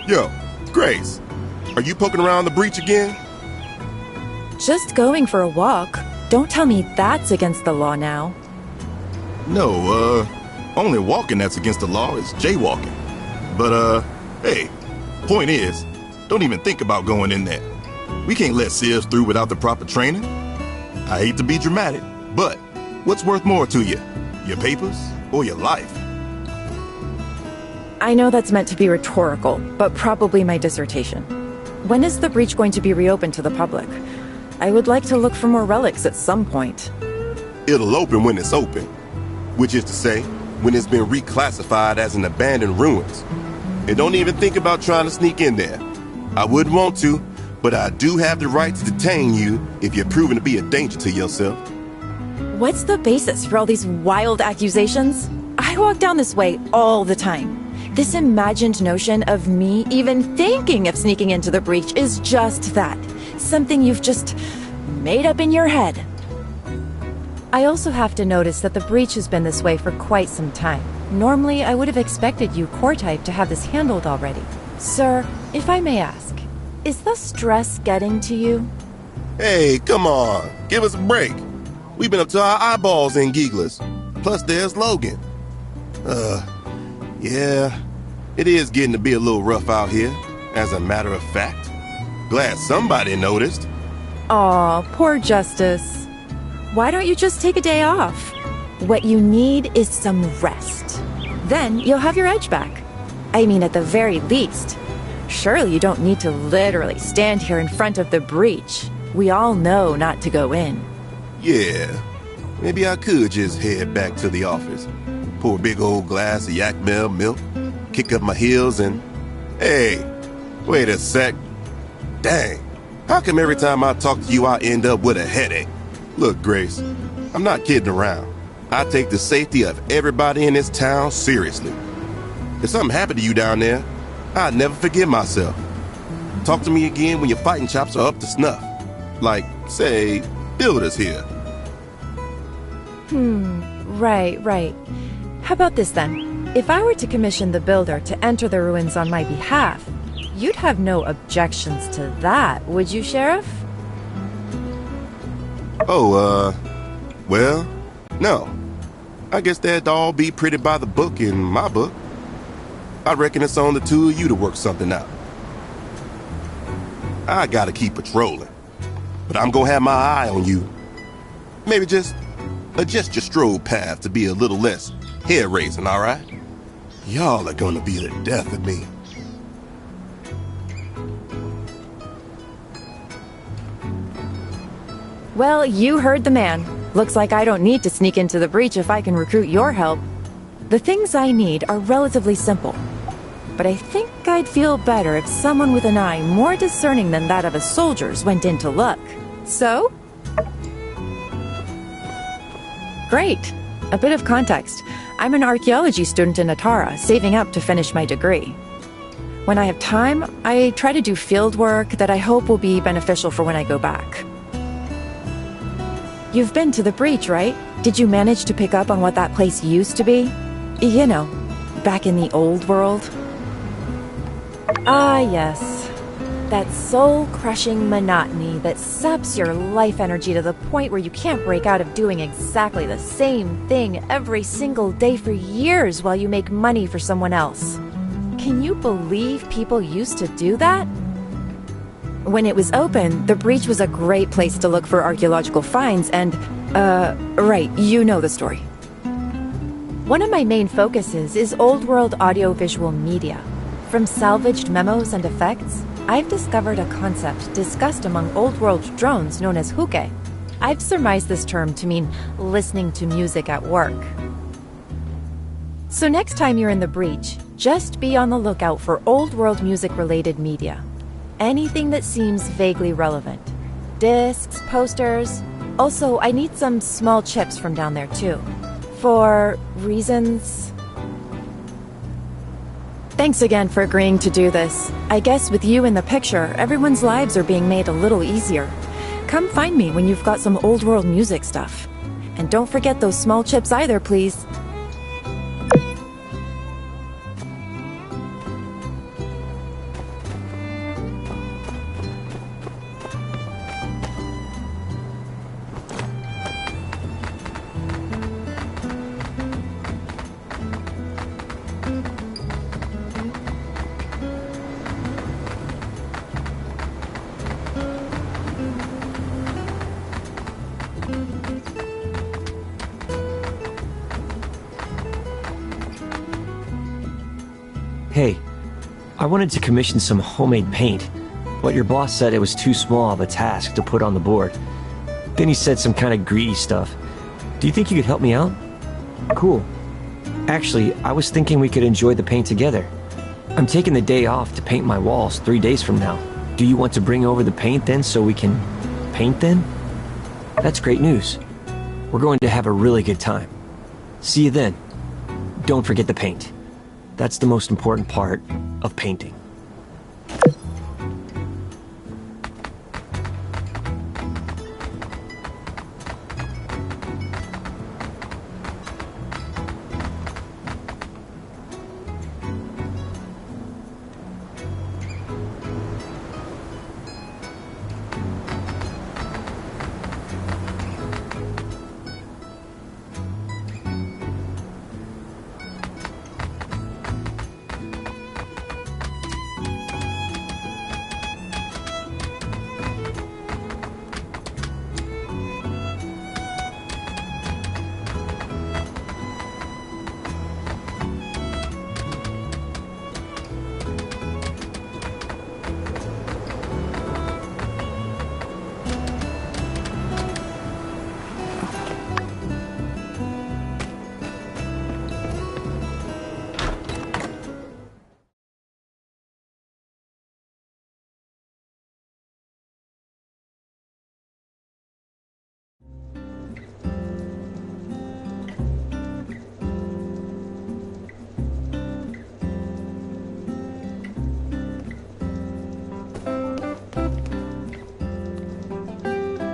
Yo, Grace, are you poking around the breach again? Just going for a walk. Don't tell me that's against the law now. No, only walking that's against the law is jaywalking. But, hey, point is, don't even think about going in there. We can't let Sieves through without the proper training. I hate to be dramatic, but what's worth more to you? Your papers or your life? I know that's meant to be rhetorical, but probably my dissertation. When is the breach going to be reopened to the public? I would like to look for more relics at some point. It'll open when it's open, which is to say, when it's been reclassified as an abandoned ruins. And don't even think about trying to sneak in there. I wouldn't want to, but I do have the right to detain you if you're proven to be a danger to yourself. What's the basis for all these wild accusations? I walk down this way all the time. This imagined notion of me even thinking of sneaking into the breach is just that. Something you've just made up in your head. I also have to notice that the breach has been this way for quite some time. Normally, I would have expected you, core type, to have this handled already. Sir, if I may ask, is the stress getting to you? Hey, come on. Give us a break. We've been up to our eyeballs in Geeglers. Plus, there's Logan. Yeah, it is getting to be a little rough out here, as a matter of fact. Glad somebody noticed. Aw, poor Justice. Why don't you just take a day off? What you need is some rest. Then you'll have your edge back. I mean, at the very least. Surely you don't need to literally stand here in front of the breach. We all know not to go in. Yeah, maybe I could just head back to the office, pour a big old glass of yak milk, kick up my heels and... Hey, wait a sec. Dang, how come every time I talk to you I end up with a headache? Look, Grace, I'm not kidding around. I take the safety of everybody in this town seriously. If something happened to you down there, I'd never forgive myself. Talk to me again when your fighting chops are up to snuff. Like, say, builders here. Right. How about this then? If I were to commission the builder to enter the ruins on my behalf, you'd have no objections to that, would you, Sheriff? Oh, well, no. I guess that'd all be pretty by the book in my book. I reckon it's on the two of you to work something out. I gotta keep patrolling, but I'm gonna have my eye on you. Maybe just adjust your stroll path to be a little less hair-raising, all right? Y'all are gonna be the death of me. Well, you heard the man. Looks like I don't need to sneak into the breach if I can recruit your help. The things I need are relatively simple. But I think I'd feel better if someone with an eye more discerning than that of a soldier's went in to look. So? Great. A bit of context. I'm an archaeology student in Atara, saving up to finish my degree. When I have time, I try to do field work that I hope will be beneficial for when I go back. You've been to the breach, right? Did you manage to pick up on what that place used to be? You know, back in the old world? Ah, yes. That soul-crushing monotony that saps your life energy to the point where you can't break out of doing exactly the same thing every single day for years while you make money for someone else. Can you believe people used to do that? When it was open, the breach was a great place to look for archaeological finds and, right, you know the story. One of my main focuses is old-world audio-visual media. From salvaged memos and effects, I've discovered a concept discussed among old-world drones known as huke. I've surmised this term to mean listening to music at work. So next time you're in the breach, just be on the lookout for old-world music-related media. Anything that seems vaguely relevant. Discs, posters. Also, I need some small chips from down there too. For reasons... Thanks again for agreeing to do this. I guess with you in the picture, everyone's lives are being made a little easier. Come find me when you've got some old world music stuff. And don't forget those small chips either, please. Hey, I wanted to commission some homemade paint, but your boss said it was too small of a task to put on the board. Then he said some kind of greedy stuff. Do you think you could help me out? Cool. Actually, I was thinking we could enjoy the paint together. I'm taking the day off to paint my walls 3 days from now. Do you want to bring over the paint then so we can paint then? That's great news. We're going to have a really good time. See you then. Don't forget the paint. That's the most important part of painting.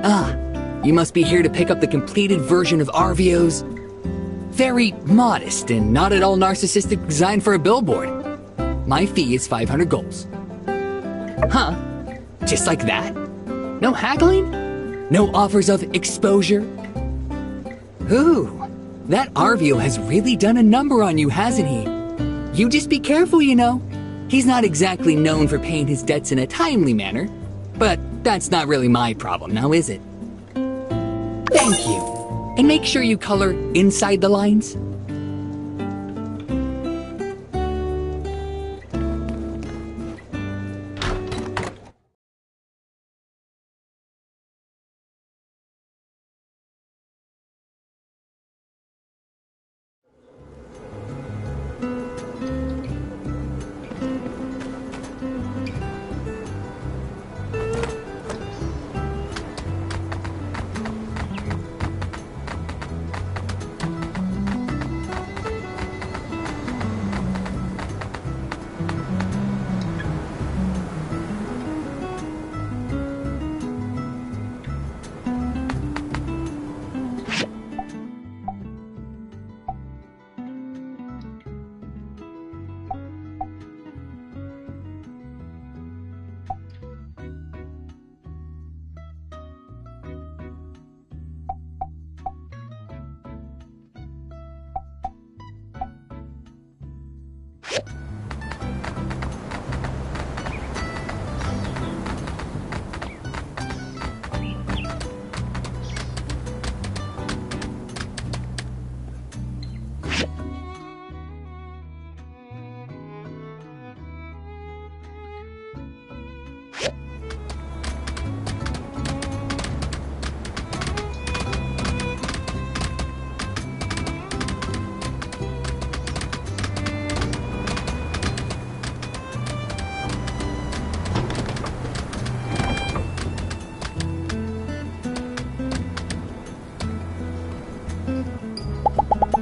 Ah, you must be here to pick up the completed version of Arvio's very modest and not at all narcissistic design for a billboard. My fee is 500 golds. Huh? Just like that? No haggling? No offers of exposure? Ooh, that Arvio has really done a number on you, hasn't he? You just be careful, you know. He's not exactly known for paying his debts in a timely manner, but that's not really my problem now, is it? Thank you. And make sure you color inside the lines.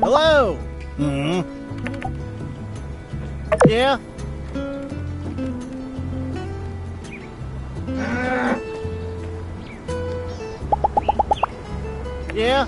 Hello? Yeah? Yeah?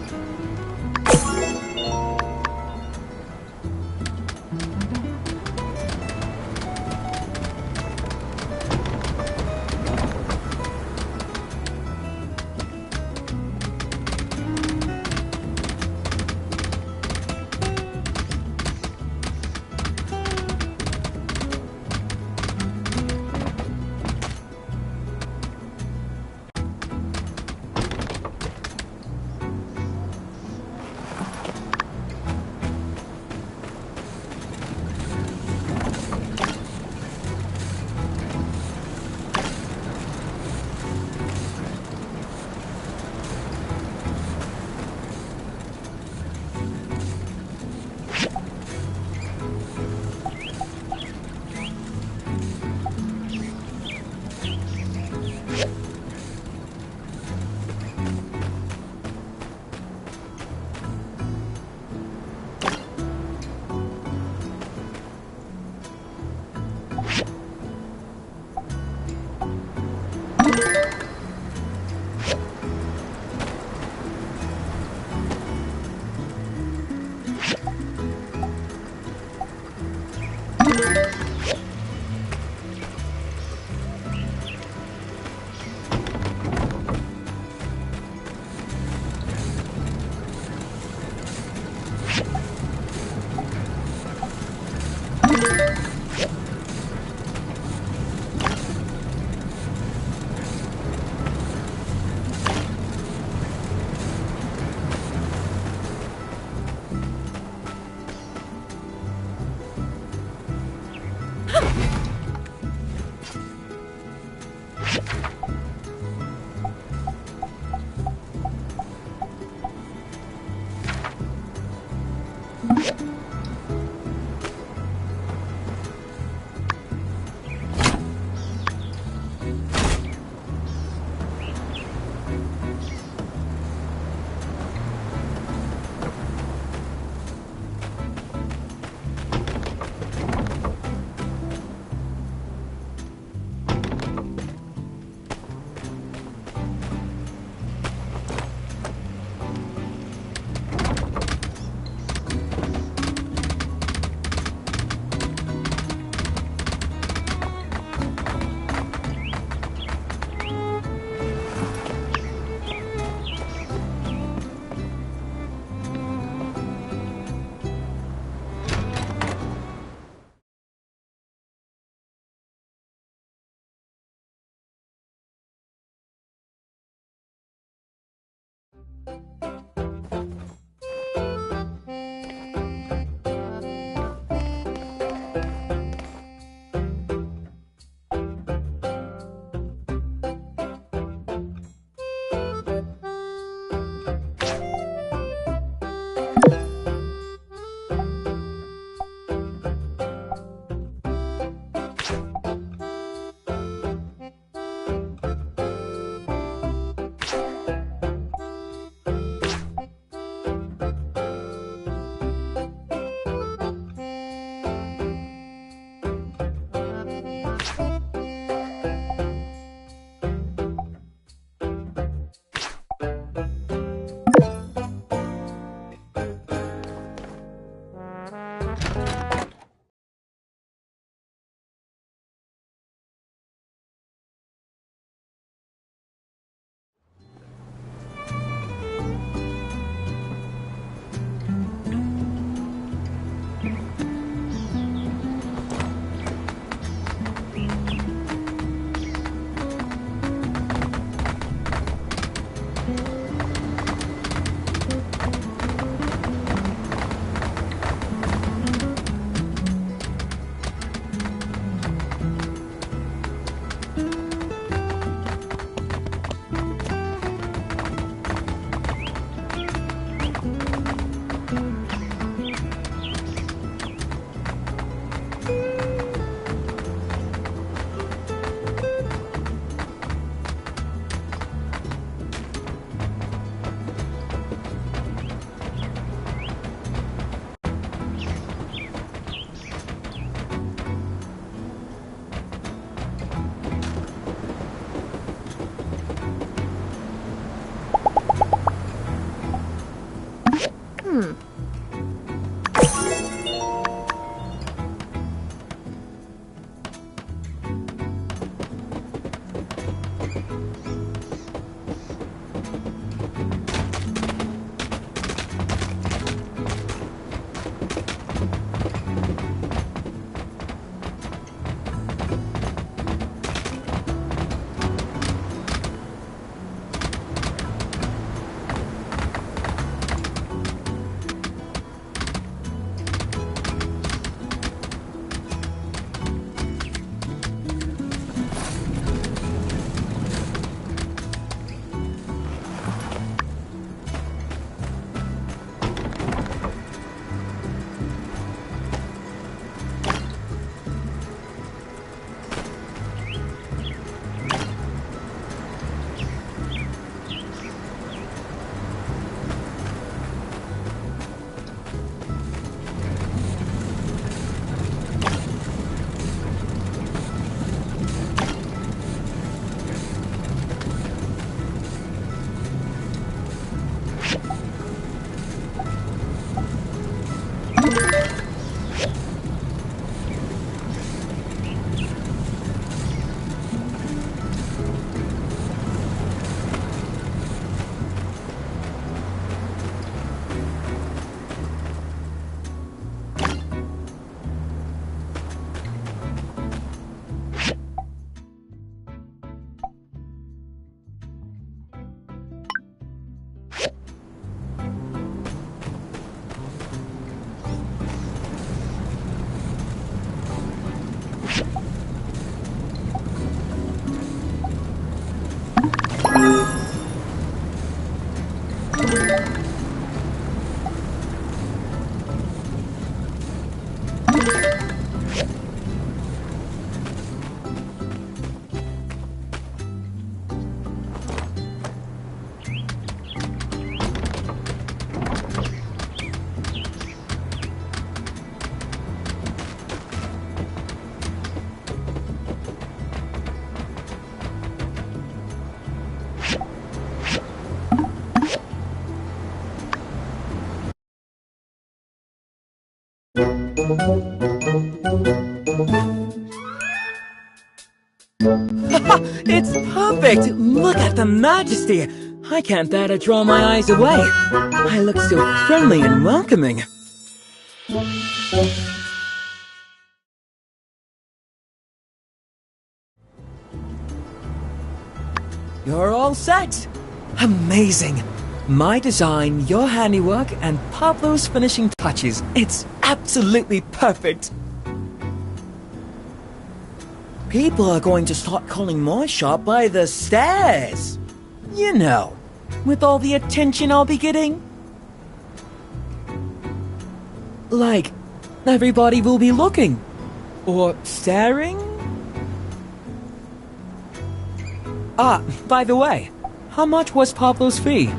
It's perfect! Look at the majesty! I can't bear to draw my eyes away. I look so friendly and welcoming. You're all set! Amazing! My design, your handiwork, and Pablo's finishing touches. It's absolutely perfect. People are going to start calling my shop by the stairs. You know, with all the attention I'll be getting. Like, everybody will be looking. Or staring. Ah, by the way, how much was Pablo's fee?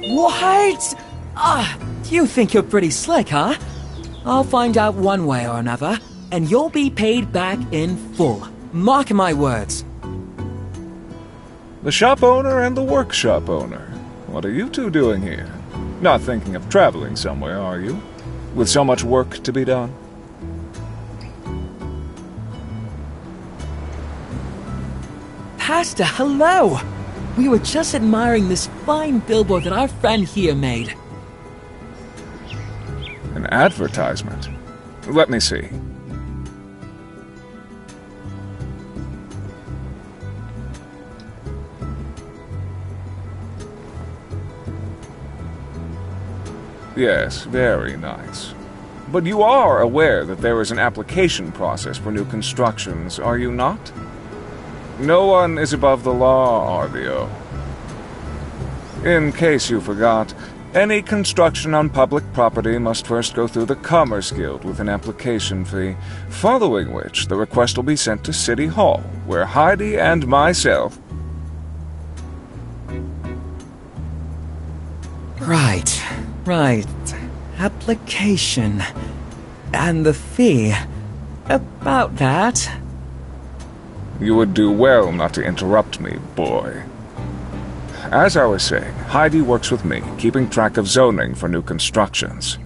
What? Ah, you think you're pretty slick, huh? I'll find out one way or another, and you'll be paid back in full. Mark my words. The shop owner and the workshop owner. What are you two doing here? Not thinking of traveling somewhere, are you? With so much work to be done? Pastor, hello! We were just admiring this fine billboard that our friend here made. An advertisement? Let me see. Yes, very nice. But you are aware that there is an application process for new constructions, are you not? No one is above the law, RVO. In case you forgot, any construction on public property must first go through the Commerce Guild with an application fee, following which the request will be sent to City Hall, where Heidi and myself... Right. Application. And the fee. About that. You would do well not to interrupt me, boy. As I was saying, Heidi works with me, keeping track of zoning for new constructions.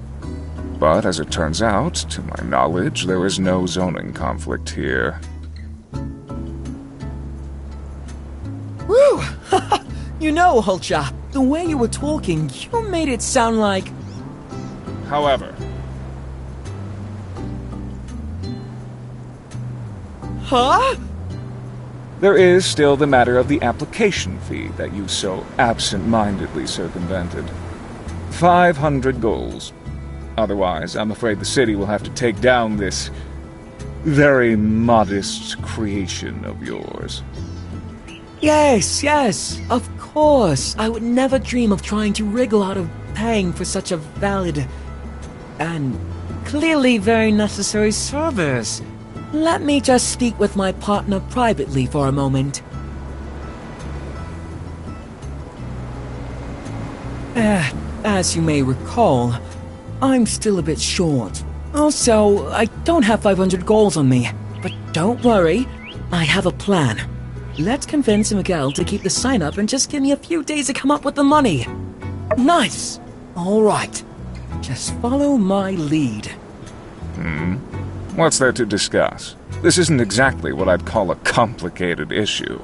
But as it turns out, to my knowledge, there is no zoning conflict here. Woo! You know, old chap, the way you were talking, you made it sound like... However... Huh? There is still the matter of the application fee that you so absent-mindedly circumvented. 500 goals. Otherwise, I'm afraid the city will have to take down this very modest creation of yours. Yes, of course. I would never dream of trying to wriggle out of paying for such a valid and clearly very necessary service. Let me just speak with my partner privately for a moment. As you may recall, I'm still a bit short. Also, I don't have 500 goals on me. But don't worry, I have a plan. Let's convince Miguel to keep the sign up and just give me a few days to come up with the money. Nice! Alright. Just follow my lead. What's there to discuss? This isn't exactly what I'd call a complicated issue.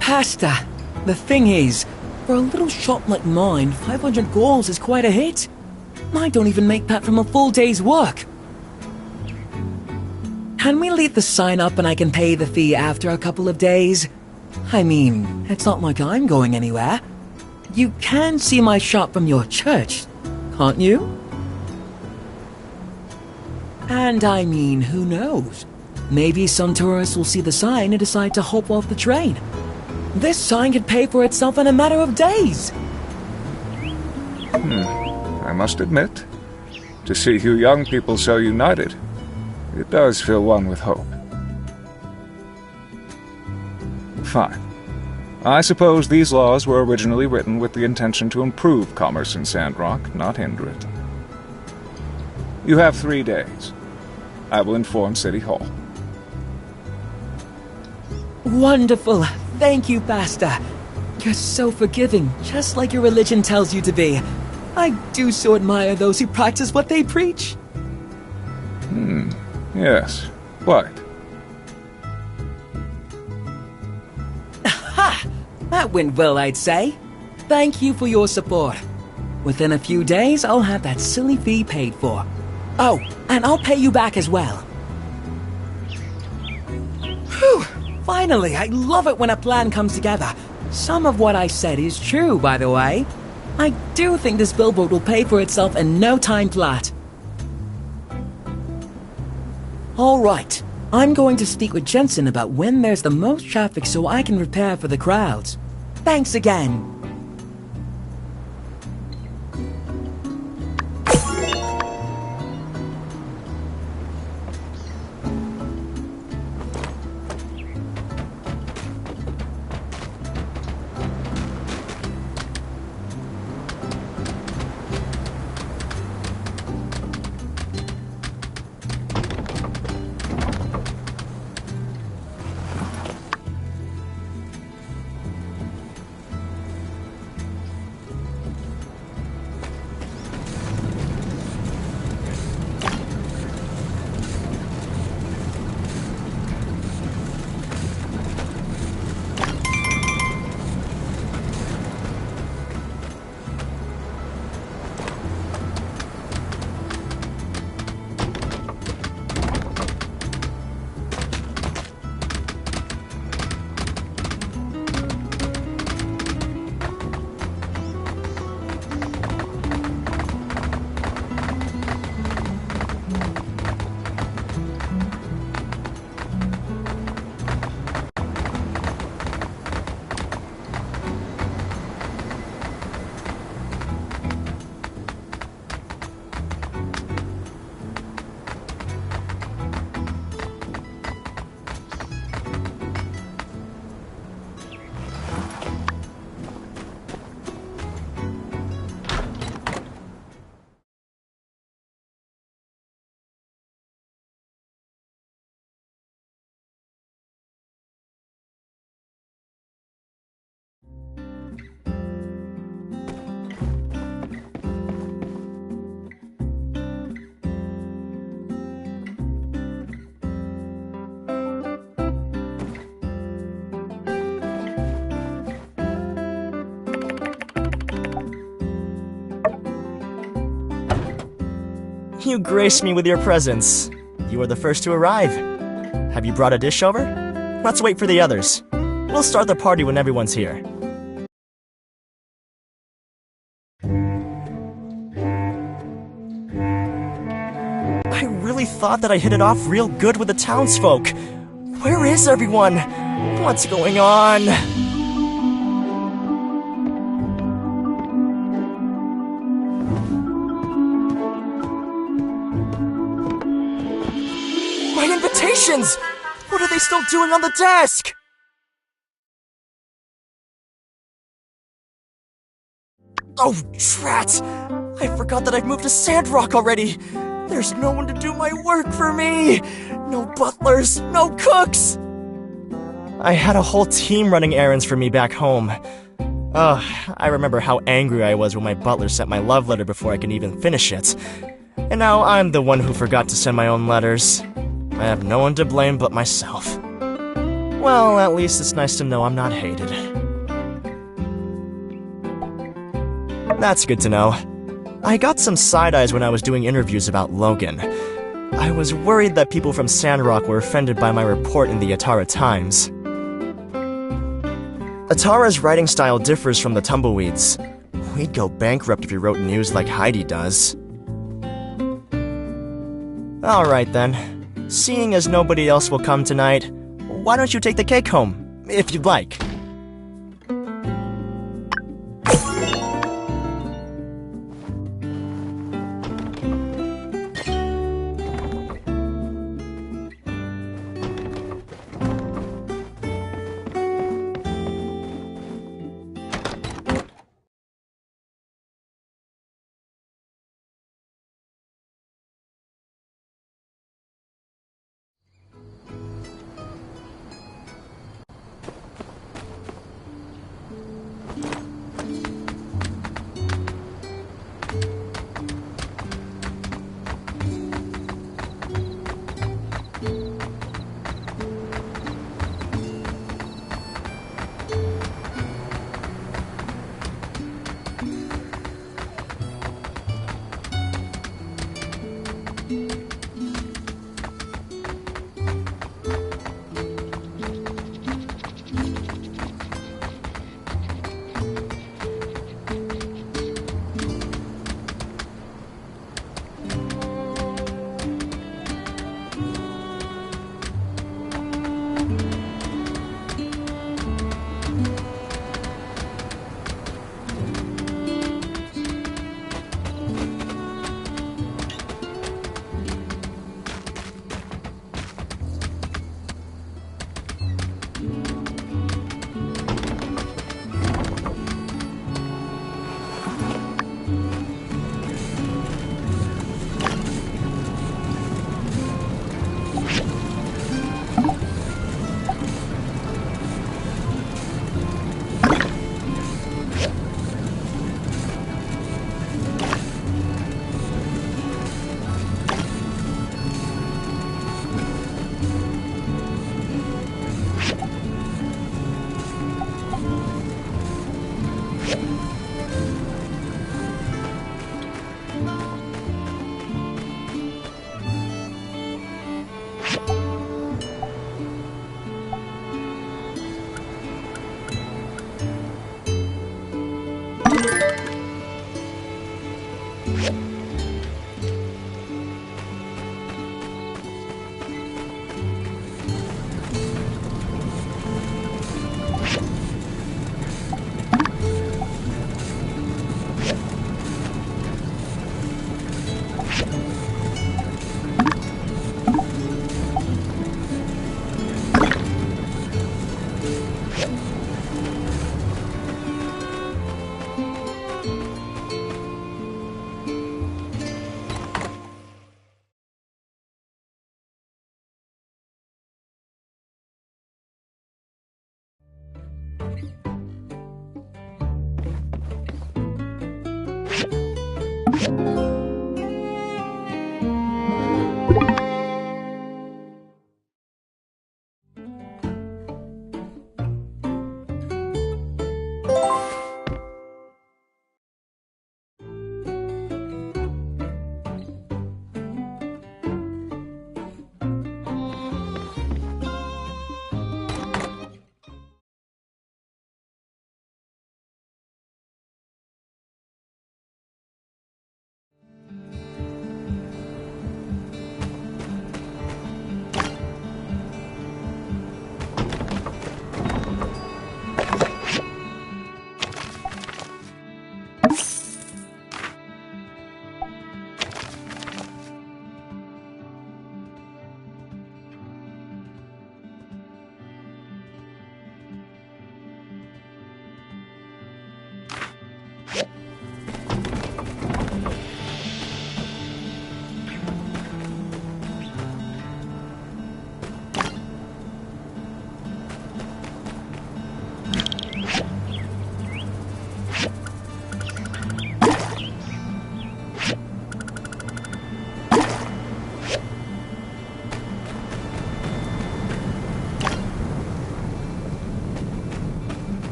Pasta. The thing is, for a little shop like mine, 500 goals is quite a hit. I don't even make that from a full day's work. Can we leave the sign up and I can pay the fee after a couple of days? I mean, it's not like I'm going anywhere. You can see my shop from your church, can't you? And I mean, who knows? Maybe some tourists will see the sign and decide to hop off the train. This sign could pay for itself in a matter of days. I must admit, to see you young people so united, it does fill one with hope. Fine. I suppose these laws were originally written with the intention to improve commerce in Sandrock, not hinder it. You have 3 days. I will inform City Hall. Wonderful. Thank you, Pastor. You're so forgiving, just like your religion tells you to be. I do so admire those who practice what they preach. Yes, quite. Ha! That went well, I'd say. Thank you for your support. Within a few days, I'll have that silly fee paid for. Oh, and I'll pay you back as well. Finally, I love it when a plan comes together. Some of what I said is true, by the way. I do think this billboard will pay for itself in no time flat. Alright, I'm going to speak with Jensen about when there's the most traffic so I can prepare for the crowds. Thanks again. You graced me with your presence. You are the first to arrive. Have you brought a dish over? Let's wait for the others. We'll start the party when everyone's here. I really thought that I hit it off real good with the townsfolk. Where is everyone? What's going on? My invitations! What are they still doing on the desk? Oh, drat! I forgot that I've moved to Sandrock already! There's no one to do my work for me! No butlers, no cooks! I had a whole team running errands for me back home. I remember how angry I was when my butler sent my love letter before I could even finish it. And now I'm the one who forgot to send my own letters. I have no one to blame but myself. Well, at least it's nice to know I'm not hated. That's good to know. I got some side eyes when I was doing interviews about Logan. I was worried that people from Sandrock were offended by my report in the Atara Times. Atara's writing style differs from the Tumbleweeds. We'd go bankrupt if we wrote news like Heidi does. Alright then. Seeing as nobody else will come tonight, why don't you take the cake home, if you'd like?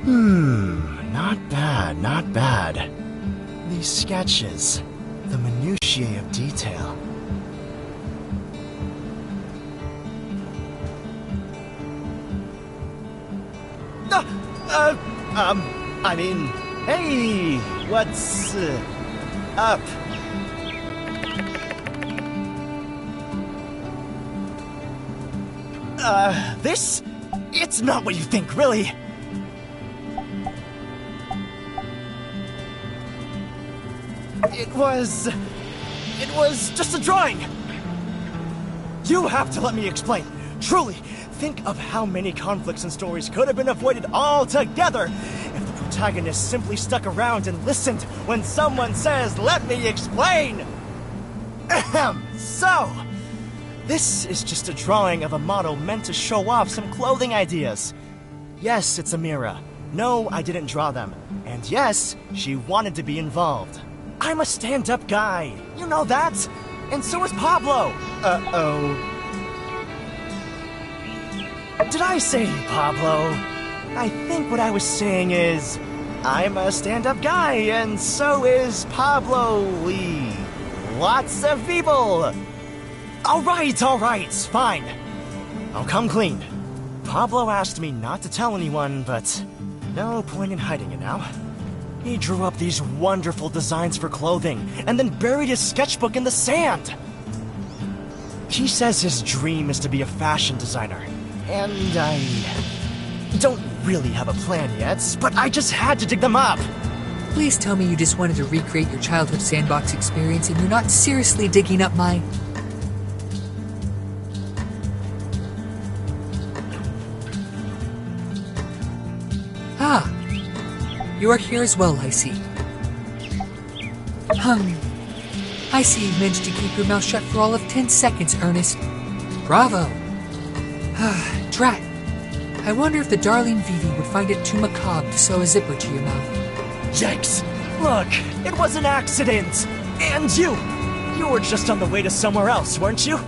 Not bad, not bad. These sketches, the minutiae of detail. I mean, hey, what's up? It's not what you think, really. It was just a drawing. You have to let me explain. Truly, think of how many conflicts and stories could have been avoided altogether if the protagonist simply stuck around and listened when someone says, "Let me explain." Ahem. So, this is just a drawing of a model meant to show off some clothing ideas. Yes, it's Amira. No, I didn't draw them. And yes, she wanted to be involved. I'm a stand-up guy. You know that? And so is Pablo. Uh-oh. Did I say Pablo? I think what I was saying is, I'm a stand-up guy, and so is Pablo. Lots of people. All right, fine. I'll come clean. Pablo asked me not to tell anyone, but no point in hiding it now. He drew up these wonderful designs for clothing, and then buried his sketchbook in the sand. He says his dream is to be a fashion designer, and I don't really have a plan yet, but I just had to dig them up. Please tell me you just wanted to recreate your childhood sandbox experience and you're not seriously digging up my... Ah, you are here as well, I see. I see you managed to keep your mouth shut for all of 10 seconds, Ernest. Bravo. Drat. I wonder if the darling Vivi would find it too macabre to sew a zipper to your mouth. Yikes! Look, it was an accident! And you were just on the way to somewhere else, weren't you?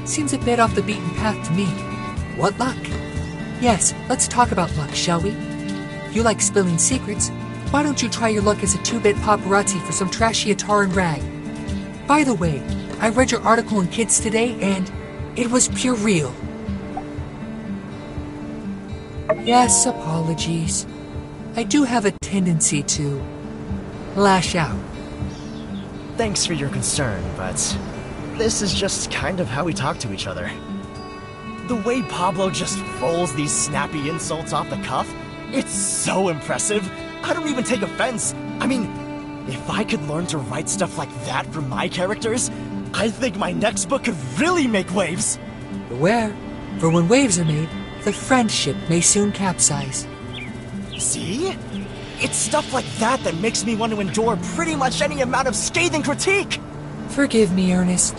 Seems a bit off the beaten path to me. What luck? Yes, let's talk about luck, shall we? If you like spilling secrets, why don't you try your luck as a 2-bit paparazzi for some trashy Ataran rag? By the way, I read your article in Kids Today, and it was pure real. Yes, apologies. I do have a tendency to lash out. Thanks for your concern, but this is just kind of how we talk to each other. The way Pablo just rolls these snappy insults off the cuff, it's so impressive. I don't even take offense. I mean, if I could learn to write stuff like that for my characters, I think my next book could really make waves. Beware, for when waves are made, the friendship may soon capsize. See? It's stuff like that that makes me want to endure pretty much any amount of scathing critique! Forgive me, Ernest.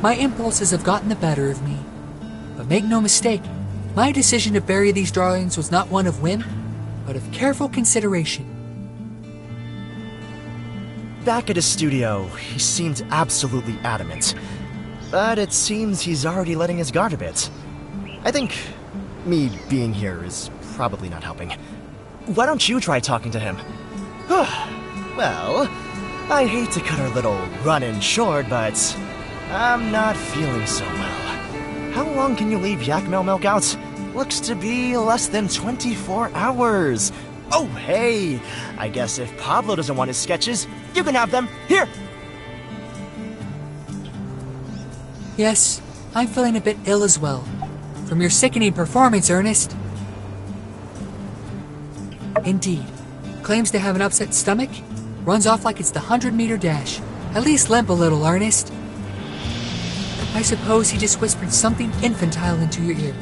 My impulses have gotten the better of me. But make no mistake, my decision to bury these drawings was not one of whim, but of careful consideration. Back at his studio, he seemed absolutely adamant. But it seems he's already letting his guard a bit. I think me being here is probably not helping. Why don't you try talking to him? Well, I hate to cut our little run-in short, but I'm not feeling so well. How long can you leave yak milk out? Looks to be less than 24 hours. Oh, hey! I guess if Pablo doesn't want his sketches, you can have them. Here! Yes, I'm feeling a bit ill as well. From your sickening performance, Ernest. Indeed. Claims to have an upset stomach. Runs off like it's the 100-meter dash. At least limp a little, Ernest. I suppose he just whispered something infantile into your ear.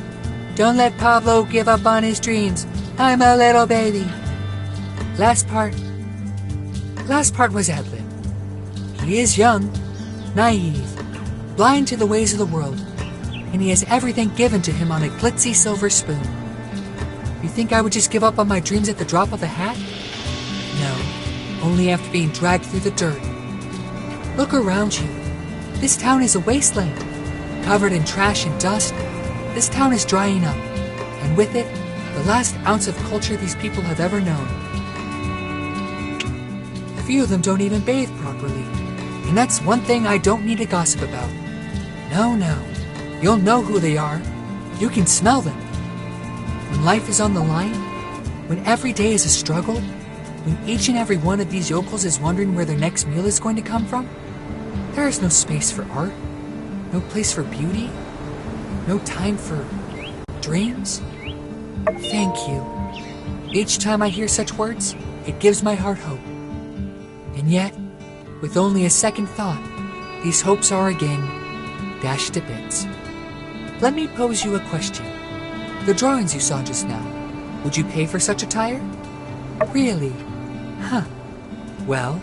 Don't let Pablo give up on his dreams. I'm a little baby. Last part was ad-lib. He is young, naive, blind to the ways of the world, and he has everything given to him on a glitzy silver spoon. You think I would just give up on my dreams at the drop of a hat? No, only after being dragged through the dirt. Look around you. This town is a wasteland. Covered in trash and dust, this town is drying up, and with it, The last ounce of culture these people have ever known. A few of them don't even bathe properly. And that's one thing I don't need to gossip about. No, no. You'll know who they are. You can smell them. When life is on the line, when every day is a struggle, when each and every one of these yokels is wondering where their next meal is going to come from, there is no space for art, no place for beauty, no time for dreams. Thank you. Each time I hear such words, it gives my heart hope. And yet, with only a second thought, these hopes are again dashed to bits. Let me pose you a question. The drawings you saw just now, would you pay for such attire? Really? Huh. Well,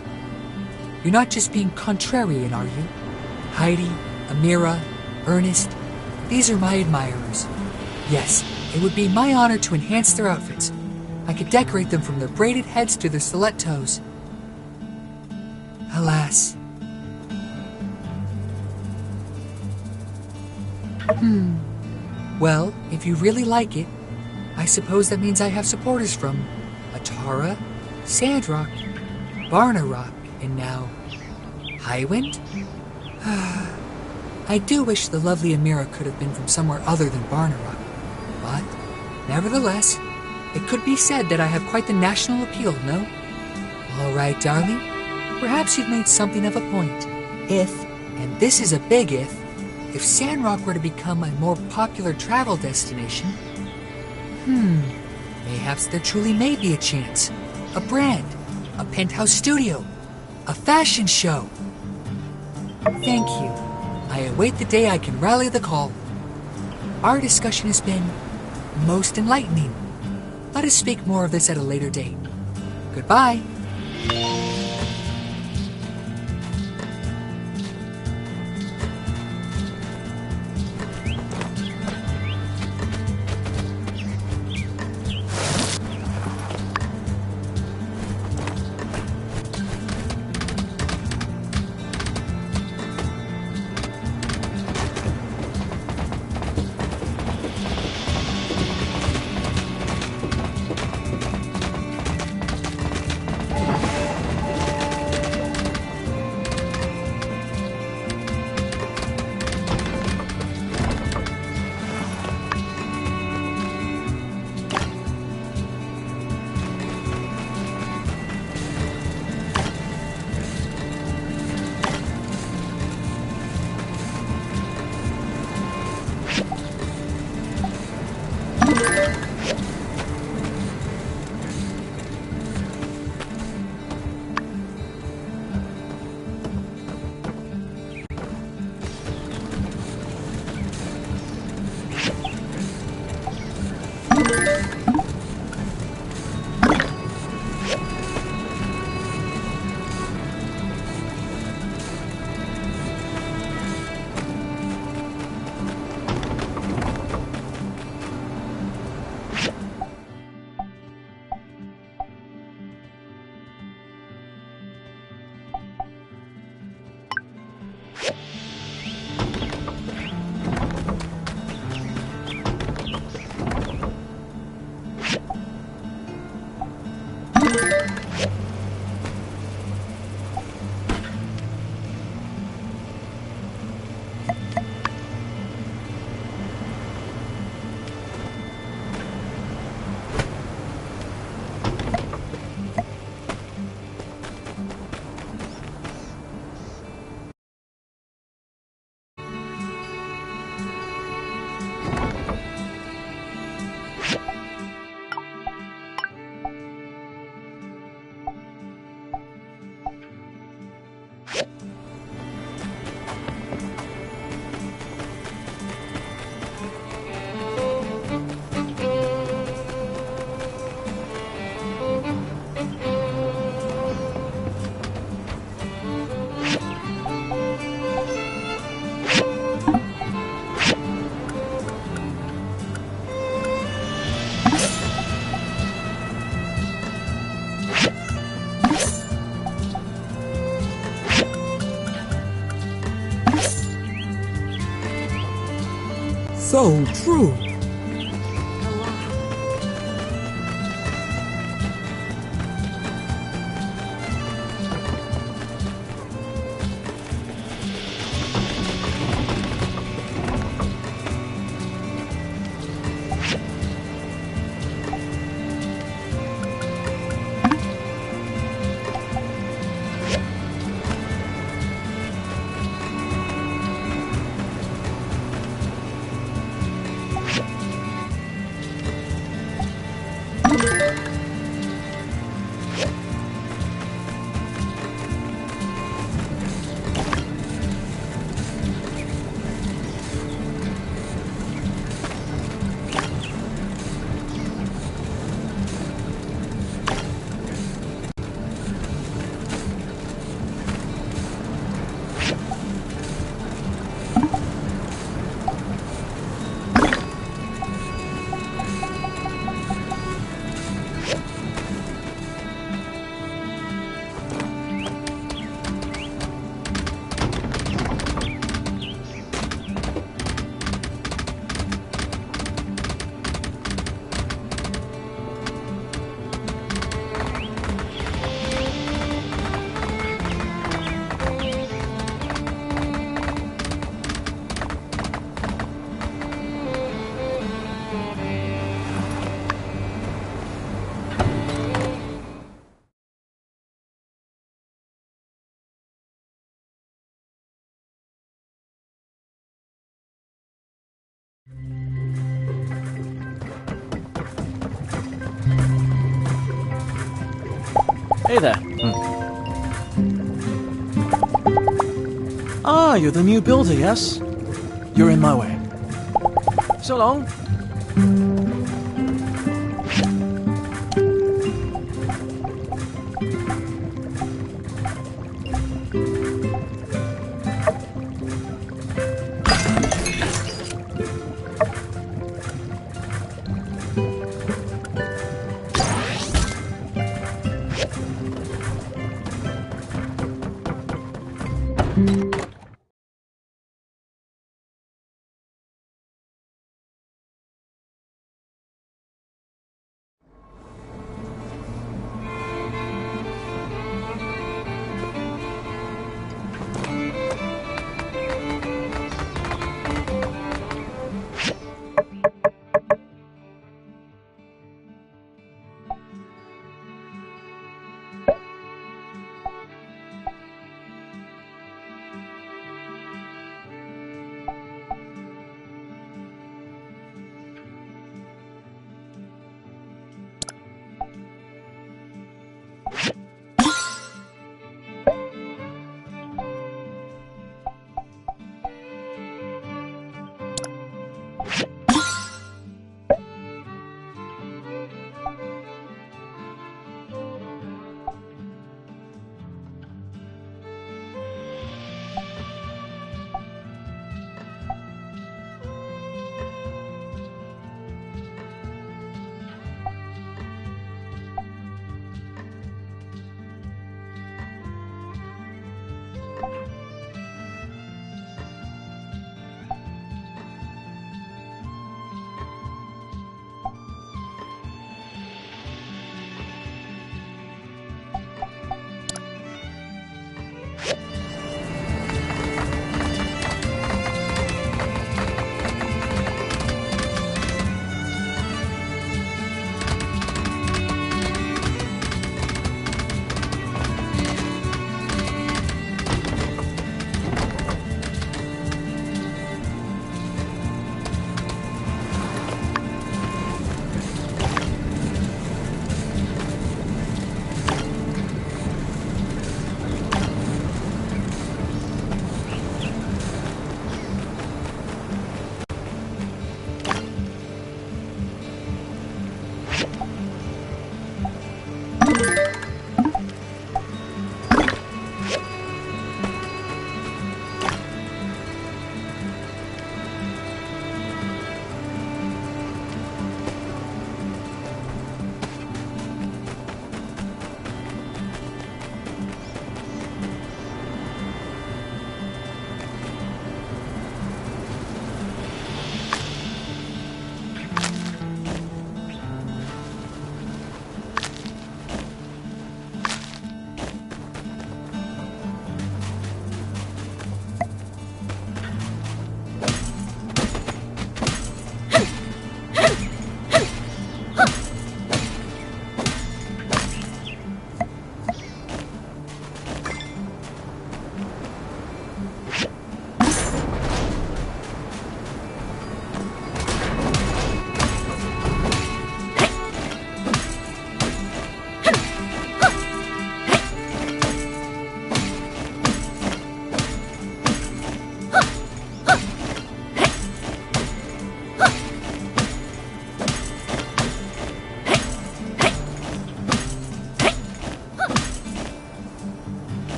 you're not just being contrarian, are you? Heidi, Amira, Ernest, these are my admirers. Yes, it would be my honor to enhance their outfits. I could decorate them from their braided heads to their stiletto toes. Alas. Well, if you really like it, I suppose that means I have supporters from Atara, Sandrock, Barnarock, and now Highwind? I do wish the lovely Amira could have been from somewhere other than Barnarock, but nevertheless, it could be said that I have quite the national appeal, no? All right, darling, perhaps you've made something of a point. If, and this is a big if Sandrock were to become a more popular travel destination, mayhaps there truly may be a chance. A brand, a penthouse studio, a fashion show. Thank you. I await the day I can rally the call. Our discussion has been most enlightening. Let us speak more of this at a later date. Goodbye. So true. Hey there. Ah, you're the new builder, yes? You're in my way. So long.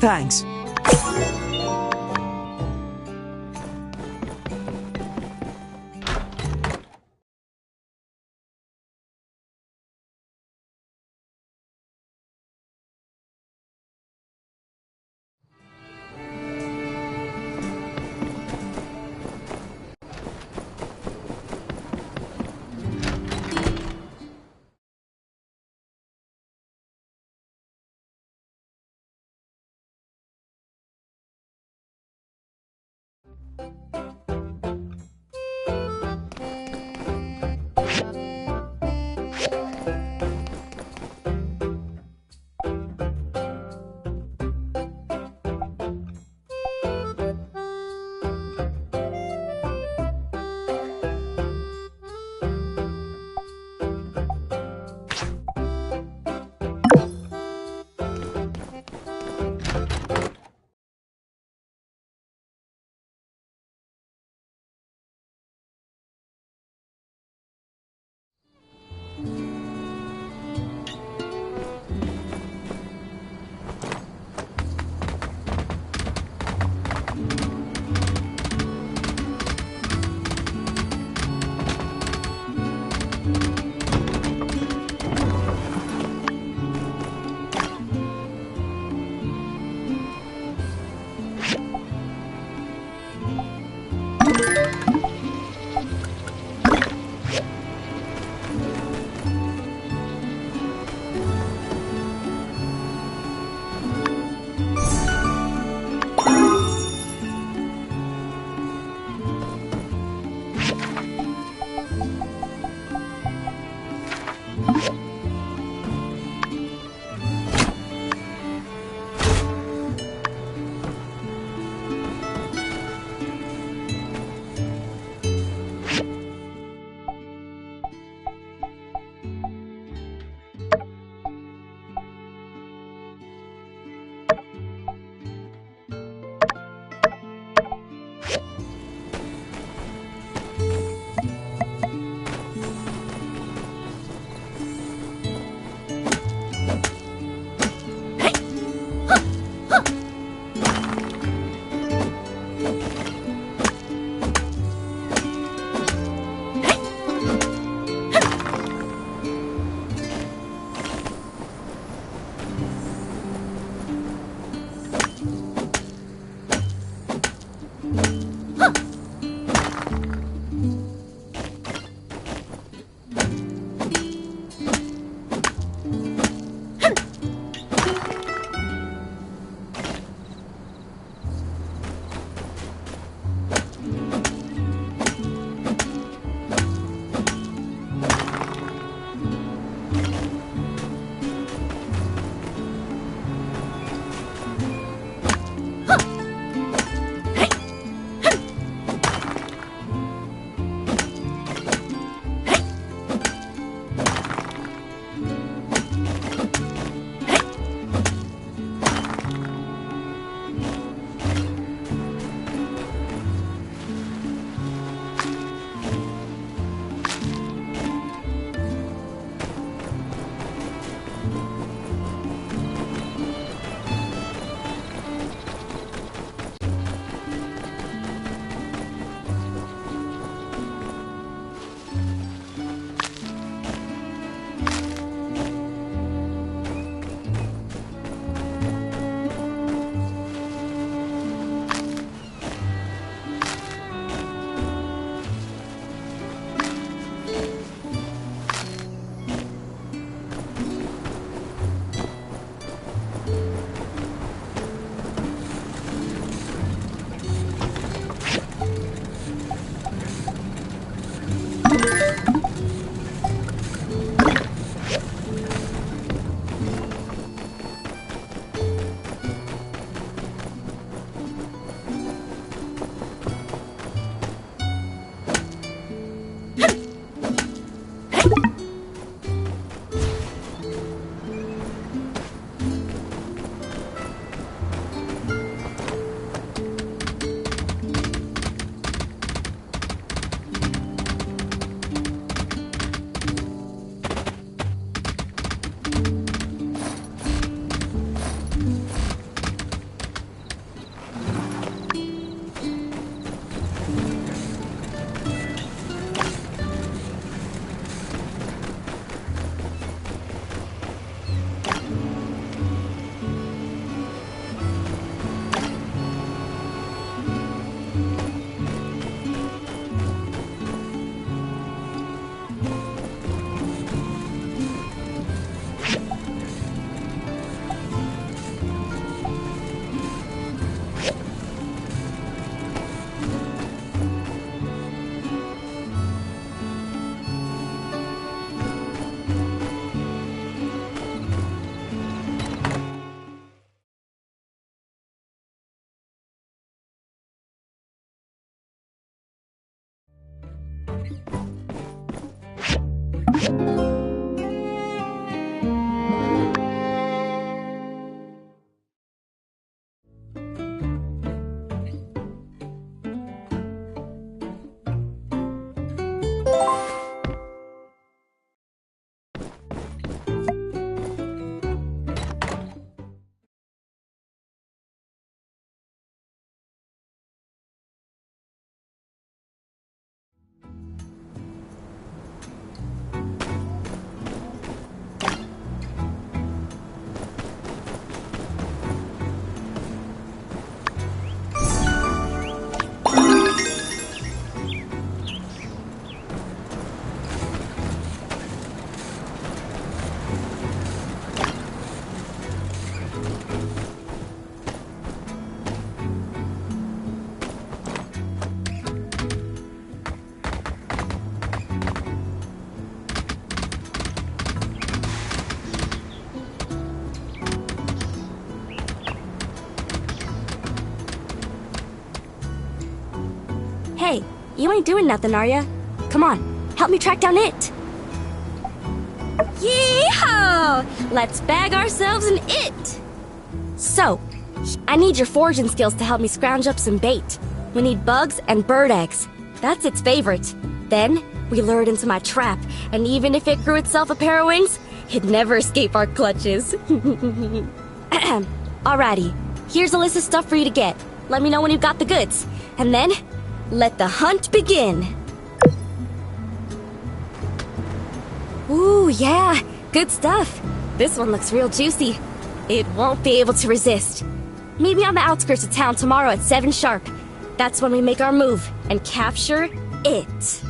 Thanks. Hey, you ain't doing nothing, are ya? Come on, help me track down it. Yee-haw! Let's bag ourselves an it. So, I need your foraging skills to help me scrounge up some bait. We need bugs and bird eggs. That's its favorite. Then, we lure it into my trap, and even if it grew itself a pair of wings, it'd never escape our clutches. Alrighty, here's a list of stuff for you to get. Let me know when you've got the goods. And then, let the hunt begin. Ooh, yeah, good stuff. This one looks real juicy. It won't be able to resist. Meet me on the outskirts of town tomorrow at 7 sharp. That's when we make our move and capture it.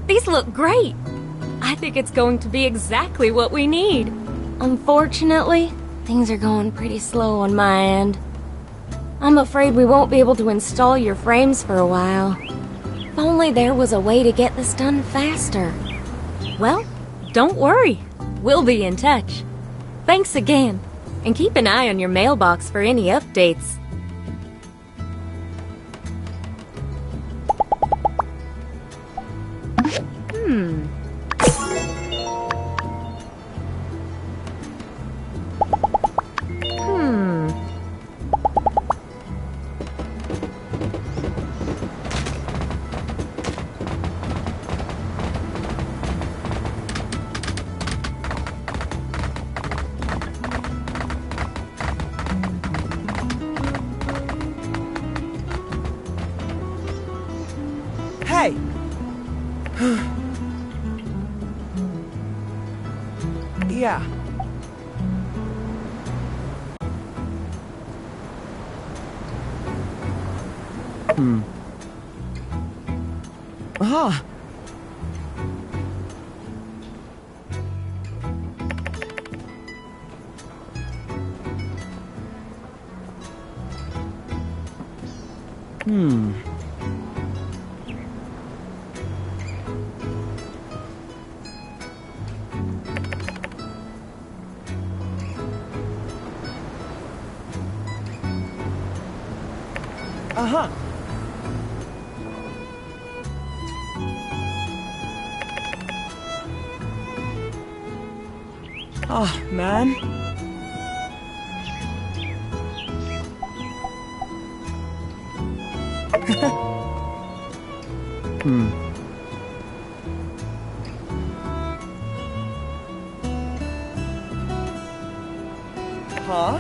These look great. I think it's going to be exactly what we need. Unfortunately, things are going pretty slow on my end. I'm afraid we won't be able to install your frames for a while. If only there was a way to get this done faster. Well, don't worry. We'll be in touch. Thanks again, and keep an eye on your mailbox for any updates. Hey! Yeah. Ah. Uh-huh. Oh, man. Huh?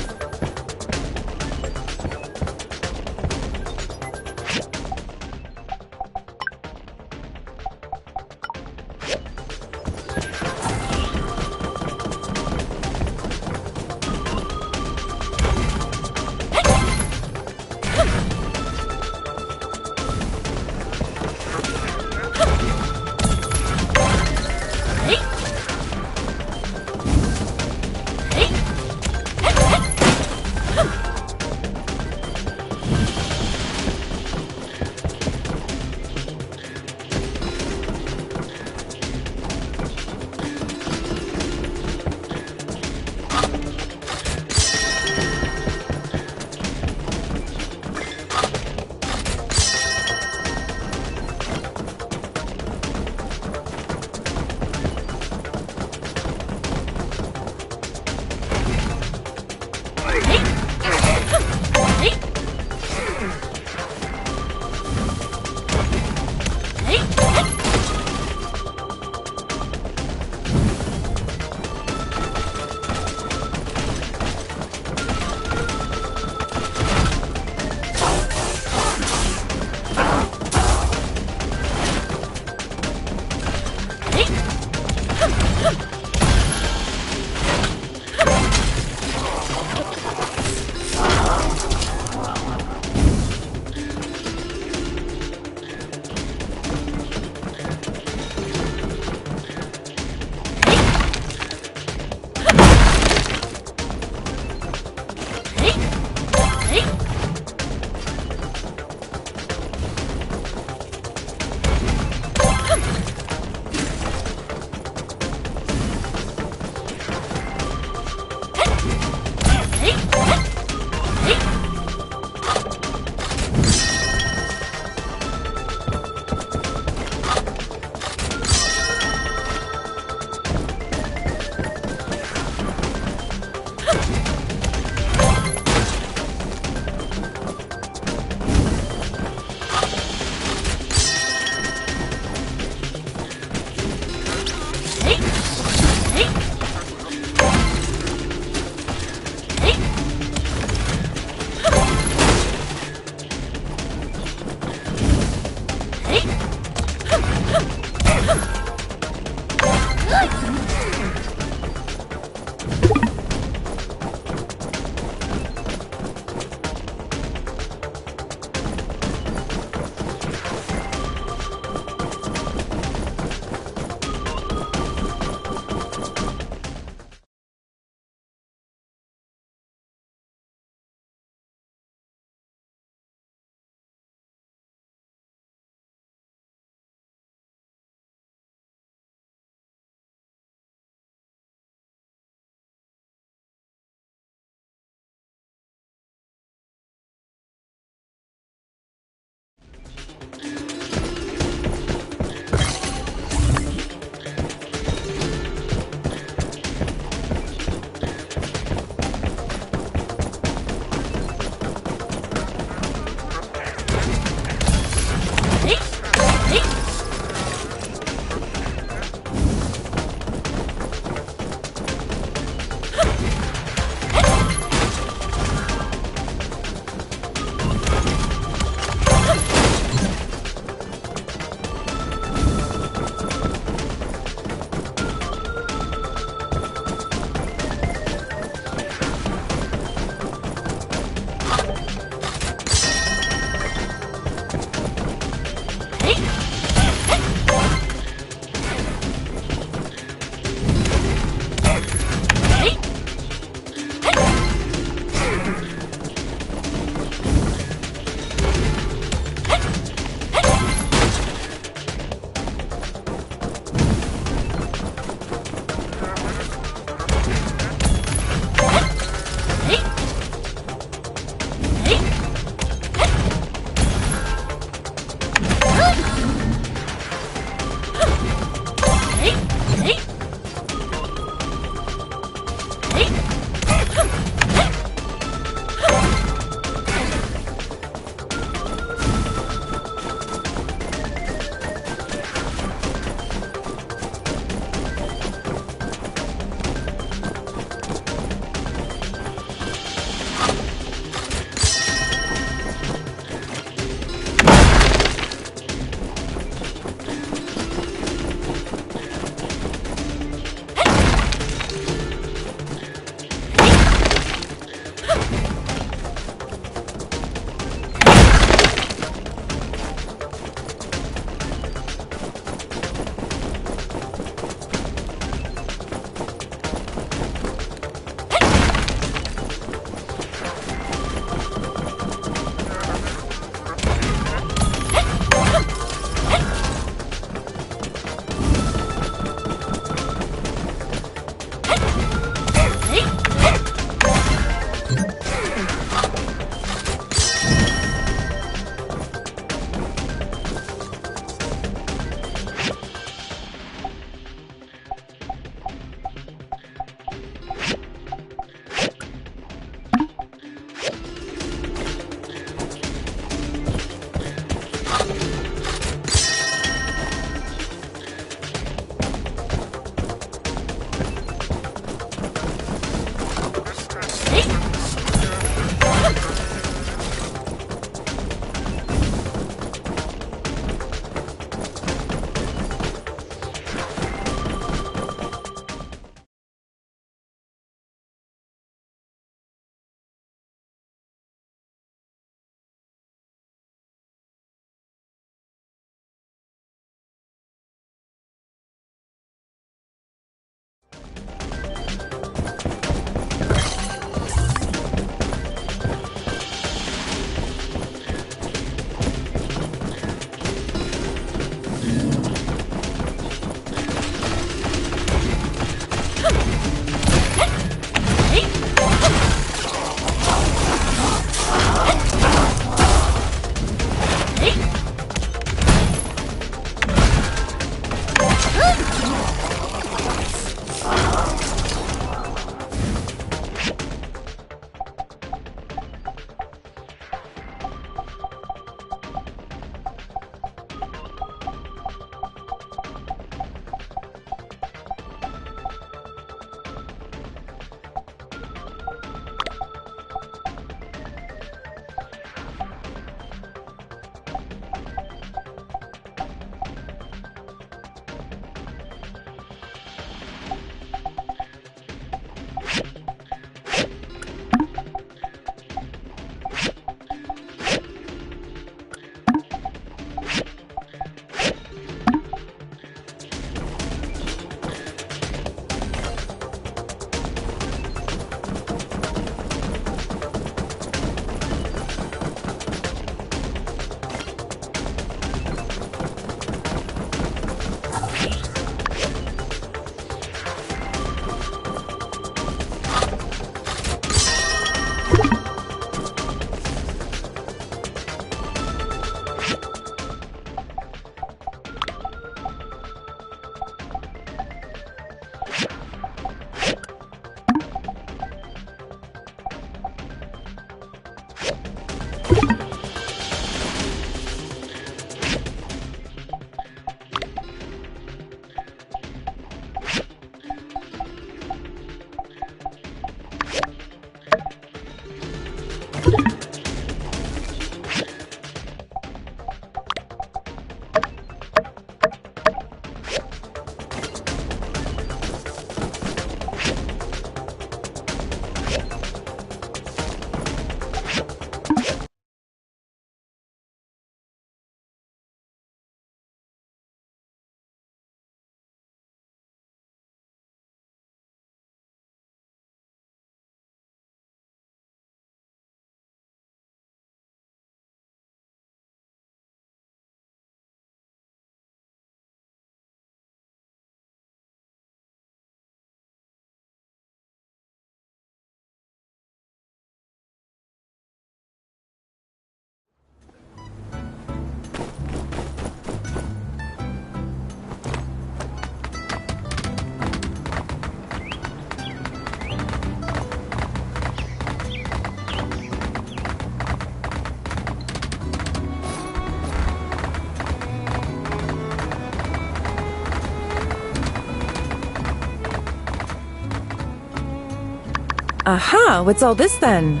Aha, what's all this then?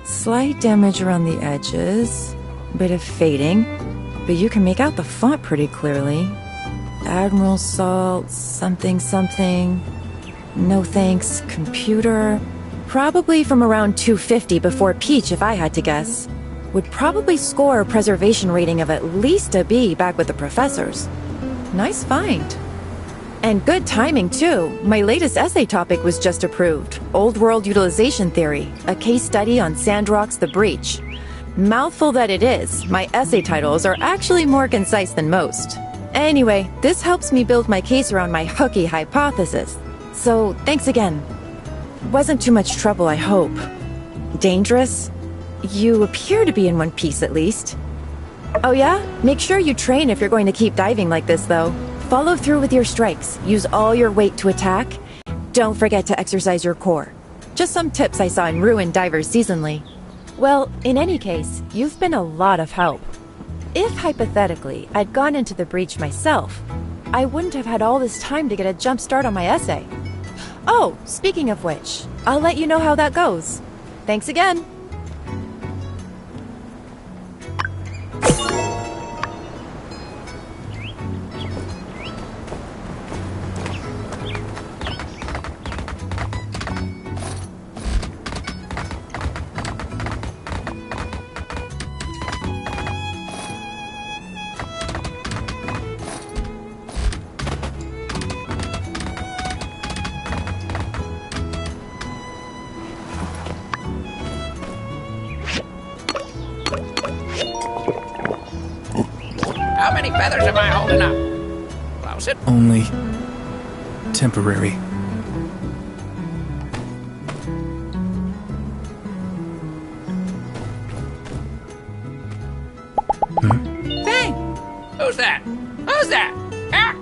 Slight damage around the edges, bit of fading, but you can make out the font pretty clearly. Admiral Salt, something something. No thanks, computer. Probably from around 250 before Peach if I had to guess. Would probably score a preservation rating of at least a B back with the professors. Nice find. And good timing, too. My latest essay topic was just approved. Old World Utilization Theory, a case study on Sandrock's The Breach. Mouthful that it is, my essay titles are actually more concise than most. Anyway, this helps me build my case around my hooky hypothesis. So, thanks again. Wasn't too much trouble, I hope. Dangerous? You appear to be in one piece, at least. Oh yeah? Make sure you train if you're going to keep diving like this, though. Follow through with your strikes. Use all your weight to attack. Don't forget to exercise your core. Just some tips I saw in Ruined Divers Seasonally. Well, in any case, you've been a lot of help. If, hypothetically, I'd gone into the breach myself, I wouldn't have had all this time to get a jump start on my essay. Oh, speaking of which, I'll let you know how that goes. Thanks again! How many feathers am I holding up? Close it. Only temporary. Fang! Who's that? Who's that? Ah!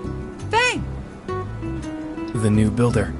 Fang! The new builder.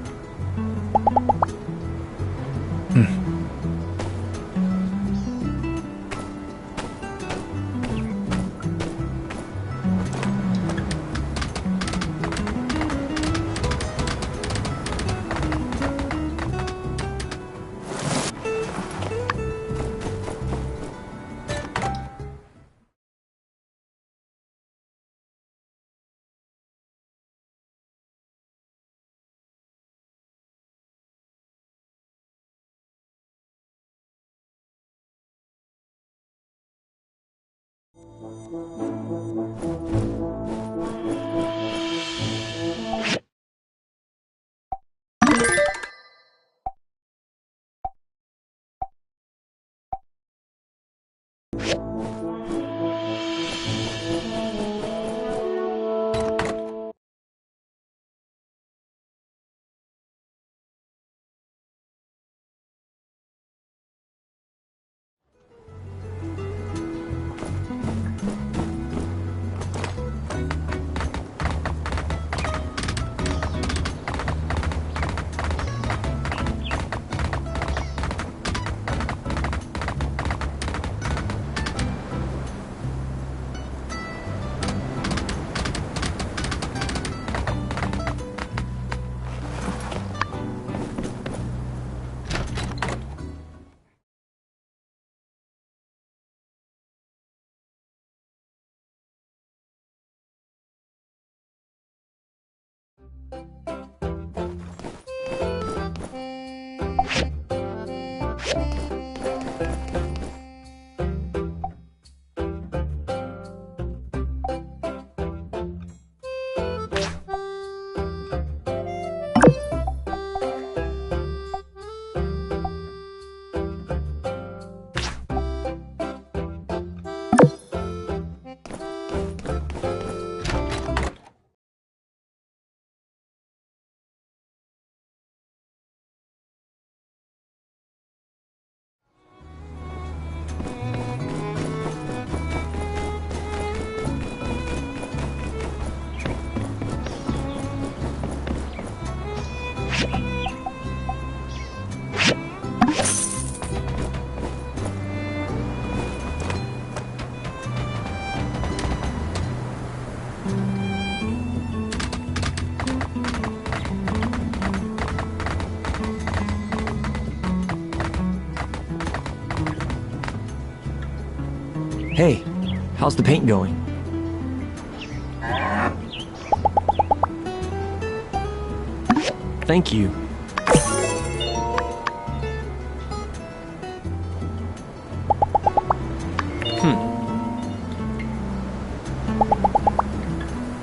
Hey, how's the paint going? Thank you.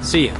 See ya.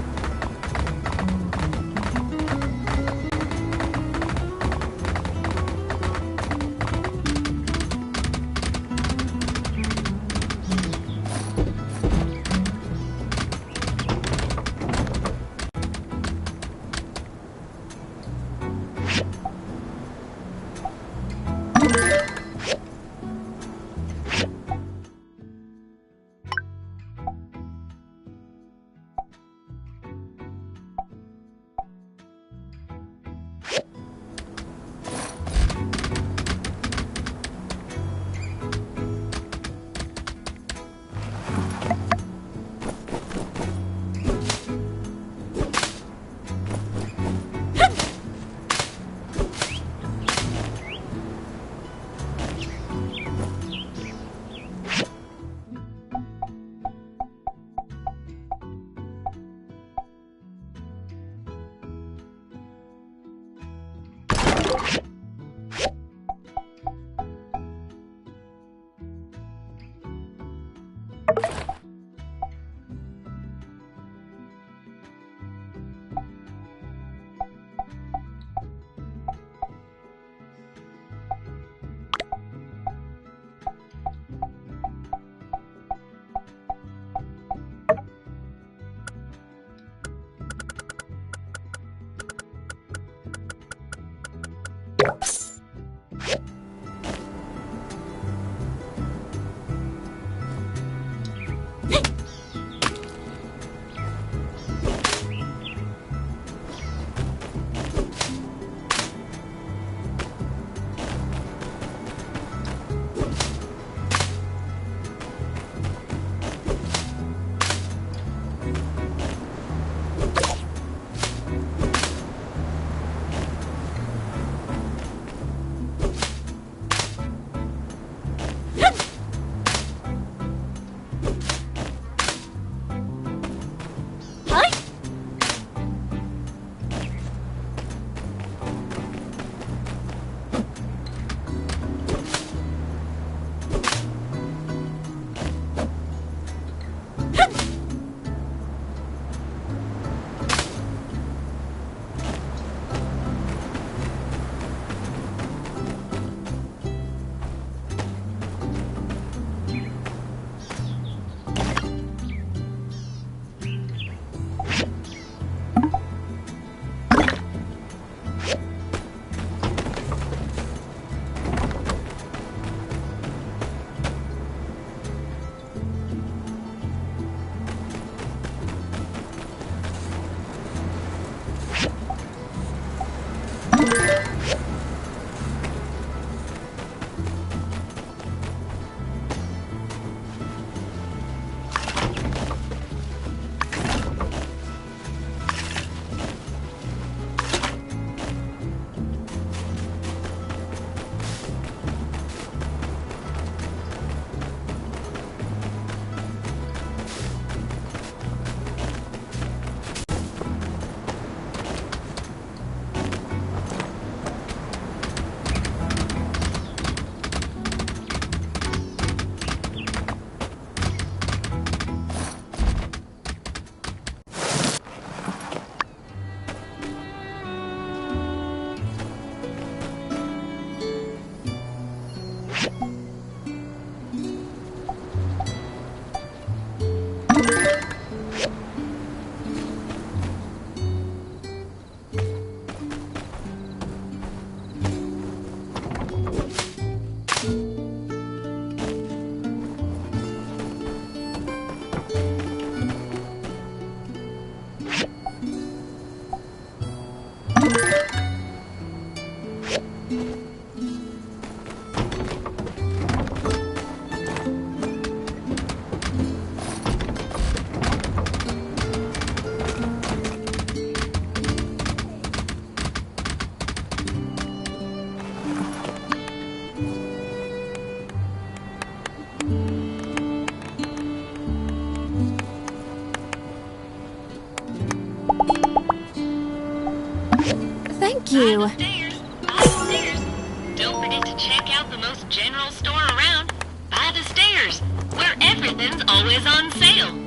Thank you. Stairs. Don't forget to check out the most general store around. By the stairs, where everything's always on sale.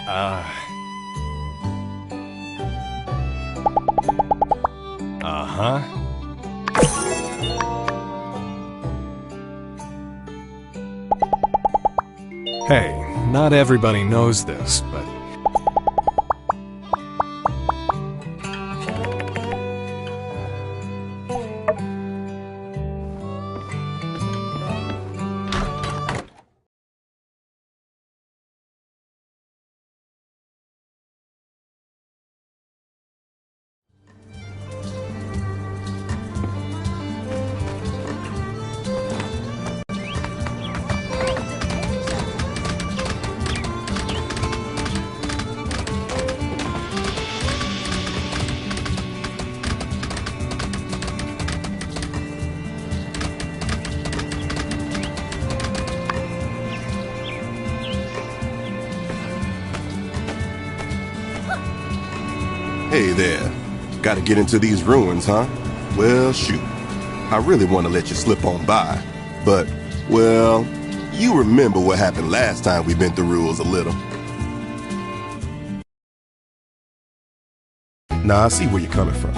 Uh-huh. Hey, not everybody knows this, but... Hey there. Gotta get into these ruins, huh? Well, shoot. I really want to let you slip on by. But, well, you remember what happened last time we bent the rules a little. Nah, I see where you're coming from.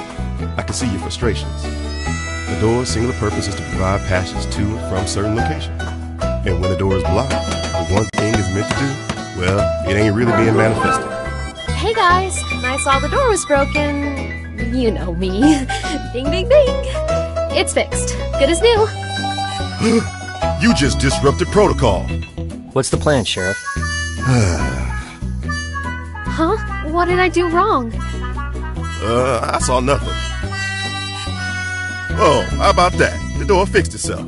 I can see your frustrations. The door's singular purpose is to provide passage to and from certain locations. And when the door is blocked, the one thing it's meant to do, well, it ain't really being manifested. Hey guys, I saw the door was broken. You know me. Ding ding ding. It's fixed. Good as new. You just disrupted protocol. What's the plan, Sheriff? Huh? What did I do wrong? I saw nothing. Oh, how about that? The door fixed itself.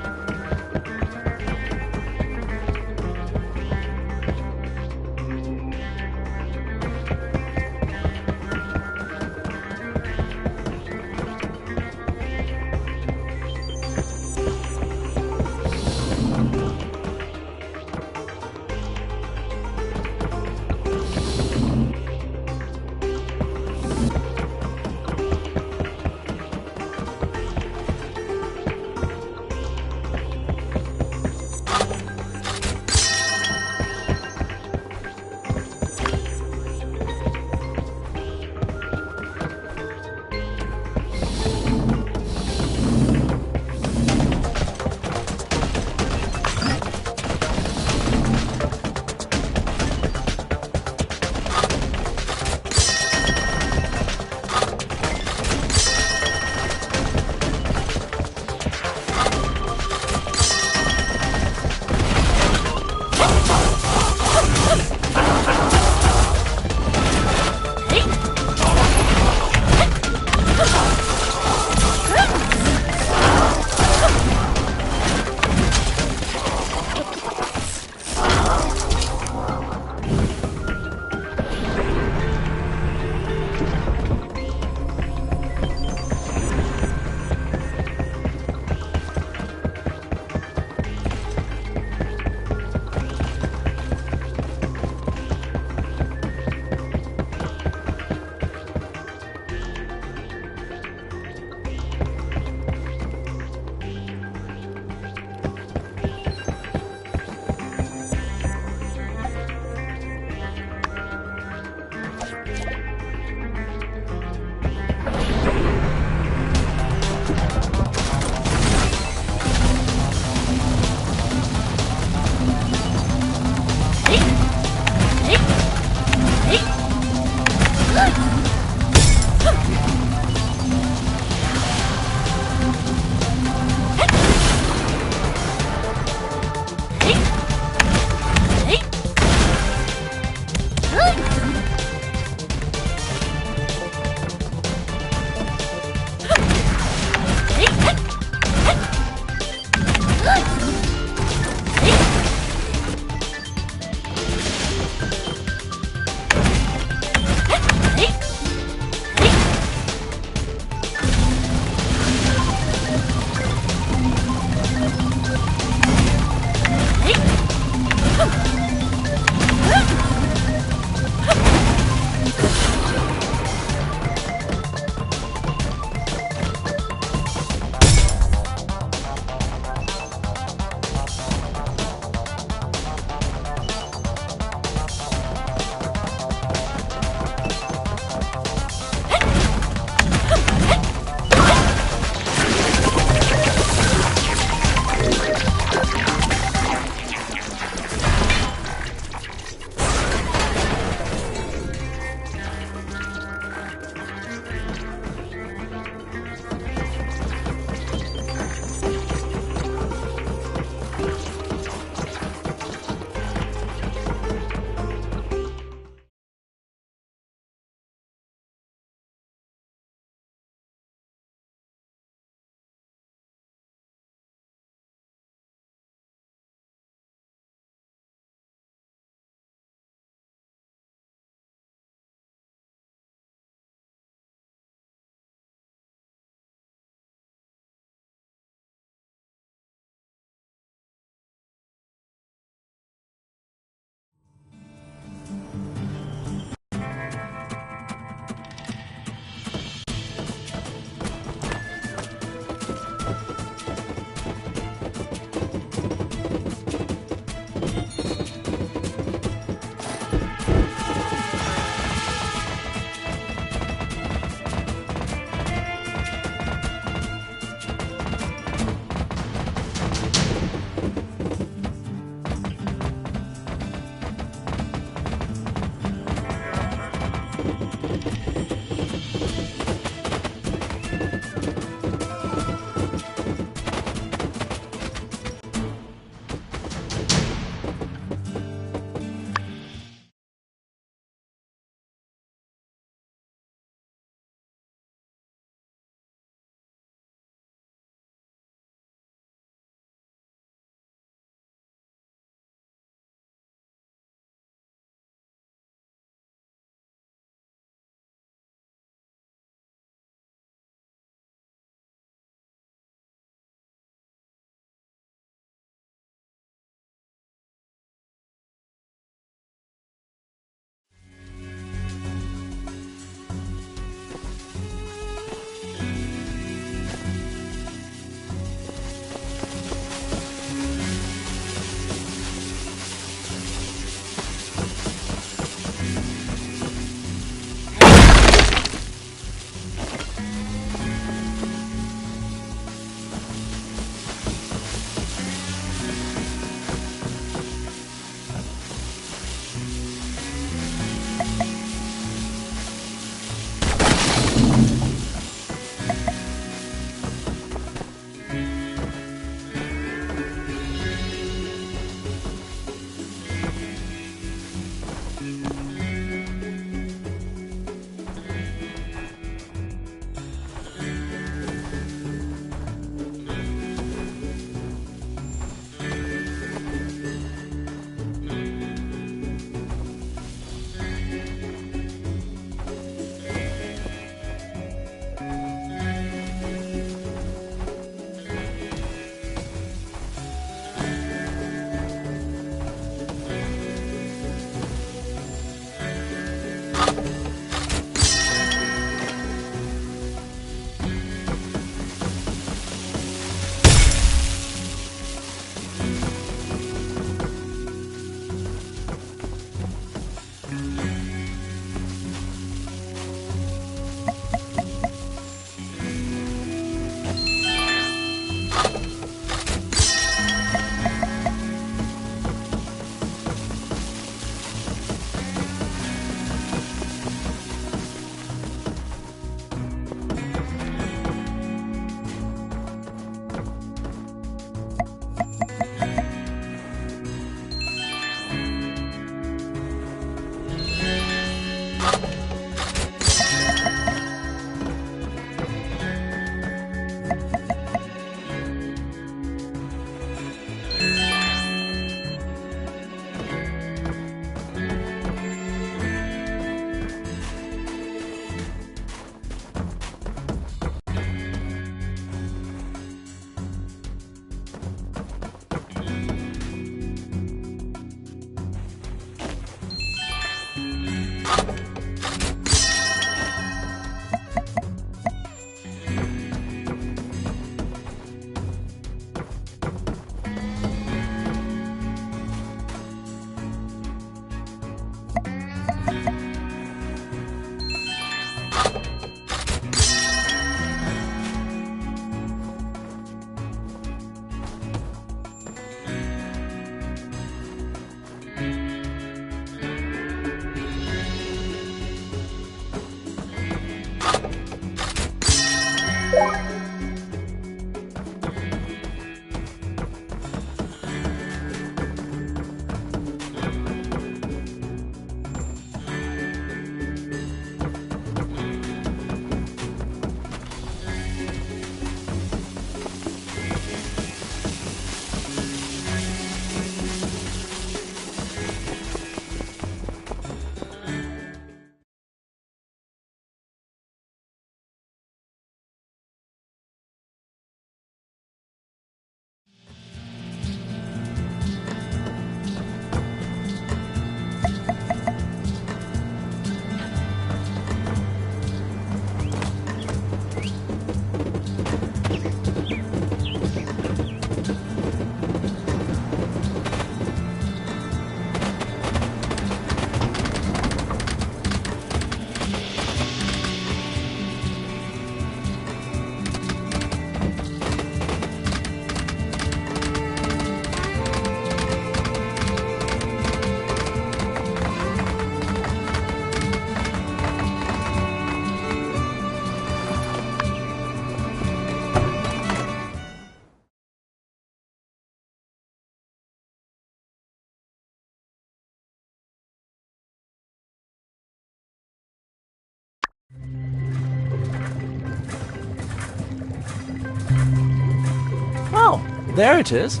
There it is.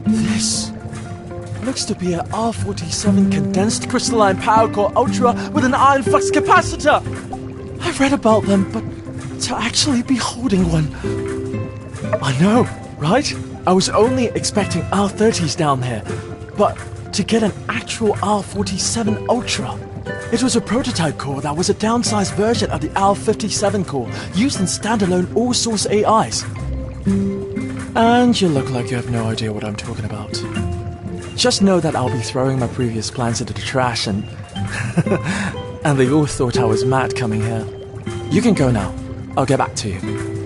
This looks to be an R47 condensed crystalline power core ultra with an iron flux capacitor. I've read about them, but to actually be holding one. I know, right? I was only expecting R30s down here, but to get an actual R47 Ultra. It was a prototype core that was a downsized version of the R57 core used in standalone all-source AIs. And you look like you have no idea what I'm talking about. Just know that I'll be throwing my previous plans into the trash and... and they all thought I was mad coming here. You can go now. I'll get back to you.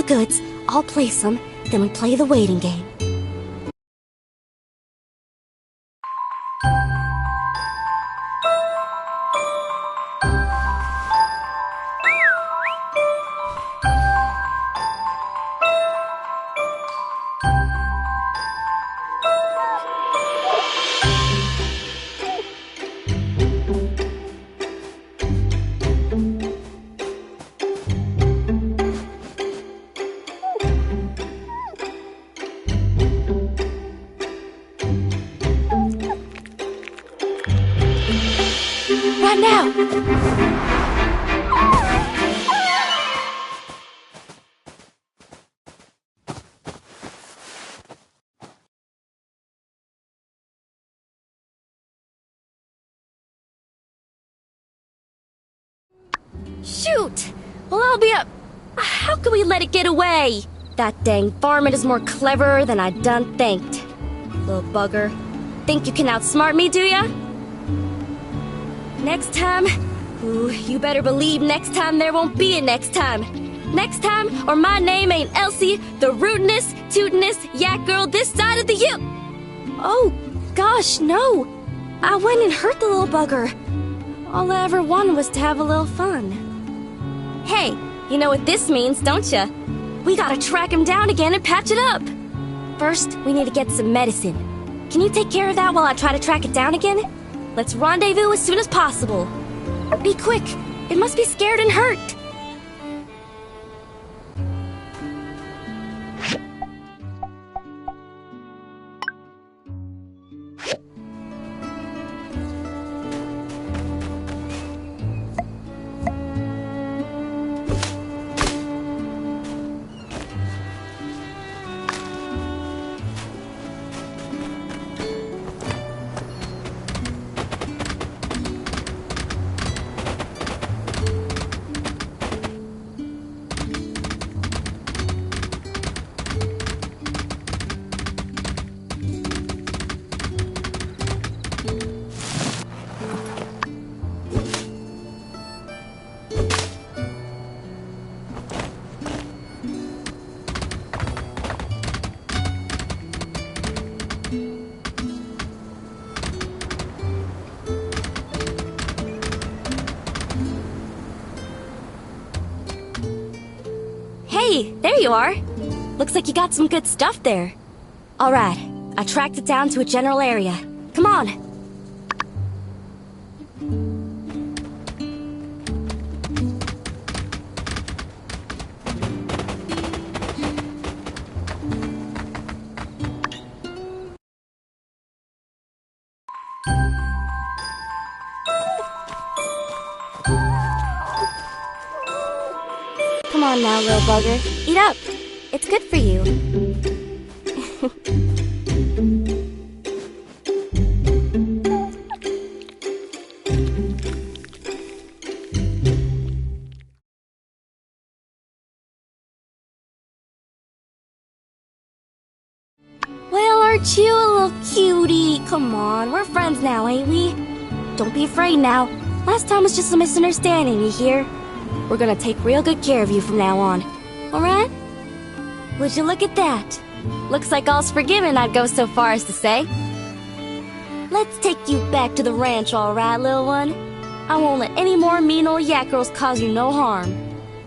goods, I'll place them, then we play the waiting game. Run now! Shoot! Well, I'll be up. How could we let it get away? That dang varmint is more cleverer than I done thinked. Little bugger. Think you can outsmart me, do ya? Next time? Ooh, you better believe next time there won't be a next time. Next time, or my name ain't Elsie, the rootinest, tootinest yak girl this side of the Oh, gosh, no. I went and hurt the little bugger. All I ever wanted was to have a little fun. Hey, you know what this means, don't ya? We gotta track him down again and patch it up. First, we need to get some medicine. Can you take care of that while I try to track it down again? Let's rendezvous as soon as possible. Be quick. It must be scared and hurt. Hey, there you are. Looks like you got some good stuff there. Alright, I tracked it down to a general area. Come on. Come on now, little bugger. Eat up. It's good for you. Well, aren't you a little cutie? Come on, we're friends now, ain't we? Don't be afraid now. Last time was just a misunderstanding, you hear? We're gonna take real good care of you from now on. Alright? Would you look at that? Looks like all's forgiven, I'd go so far as to say. Let's take you back to the ranch, alright, little one? I won't let any more mean old yak girls cause you no harm.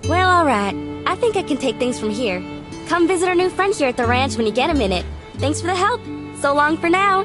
Well, alright. I think I can take things from here. Come visit our new friend here at the ranch when you get a minute. Thanks for the help. So long for now.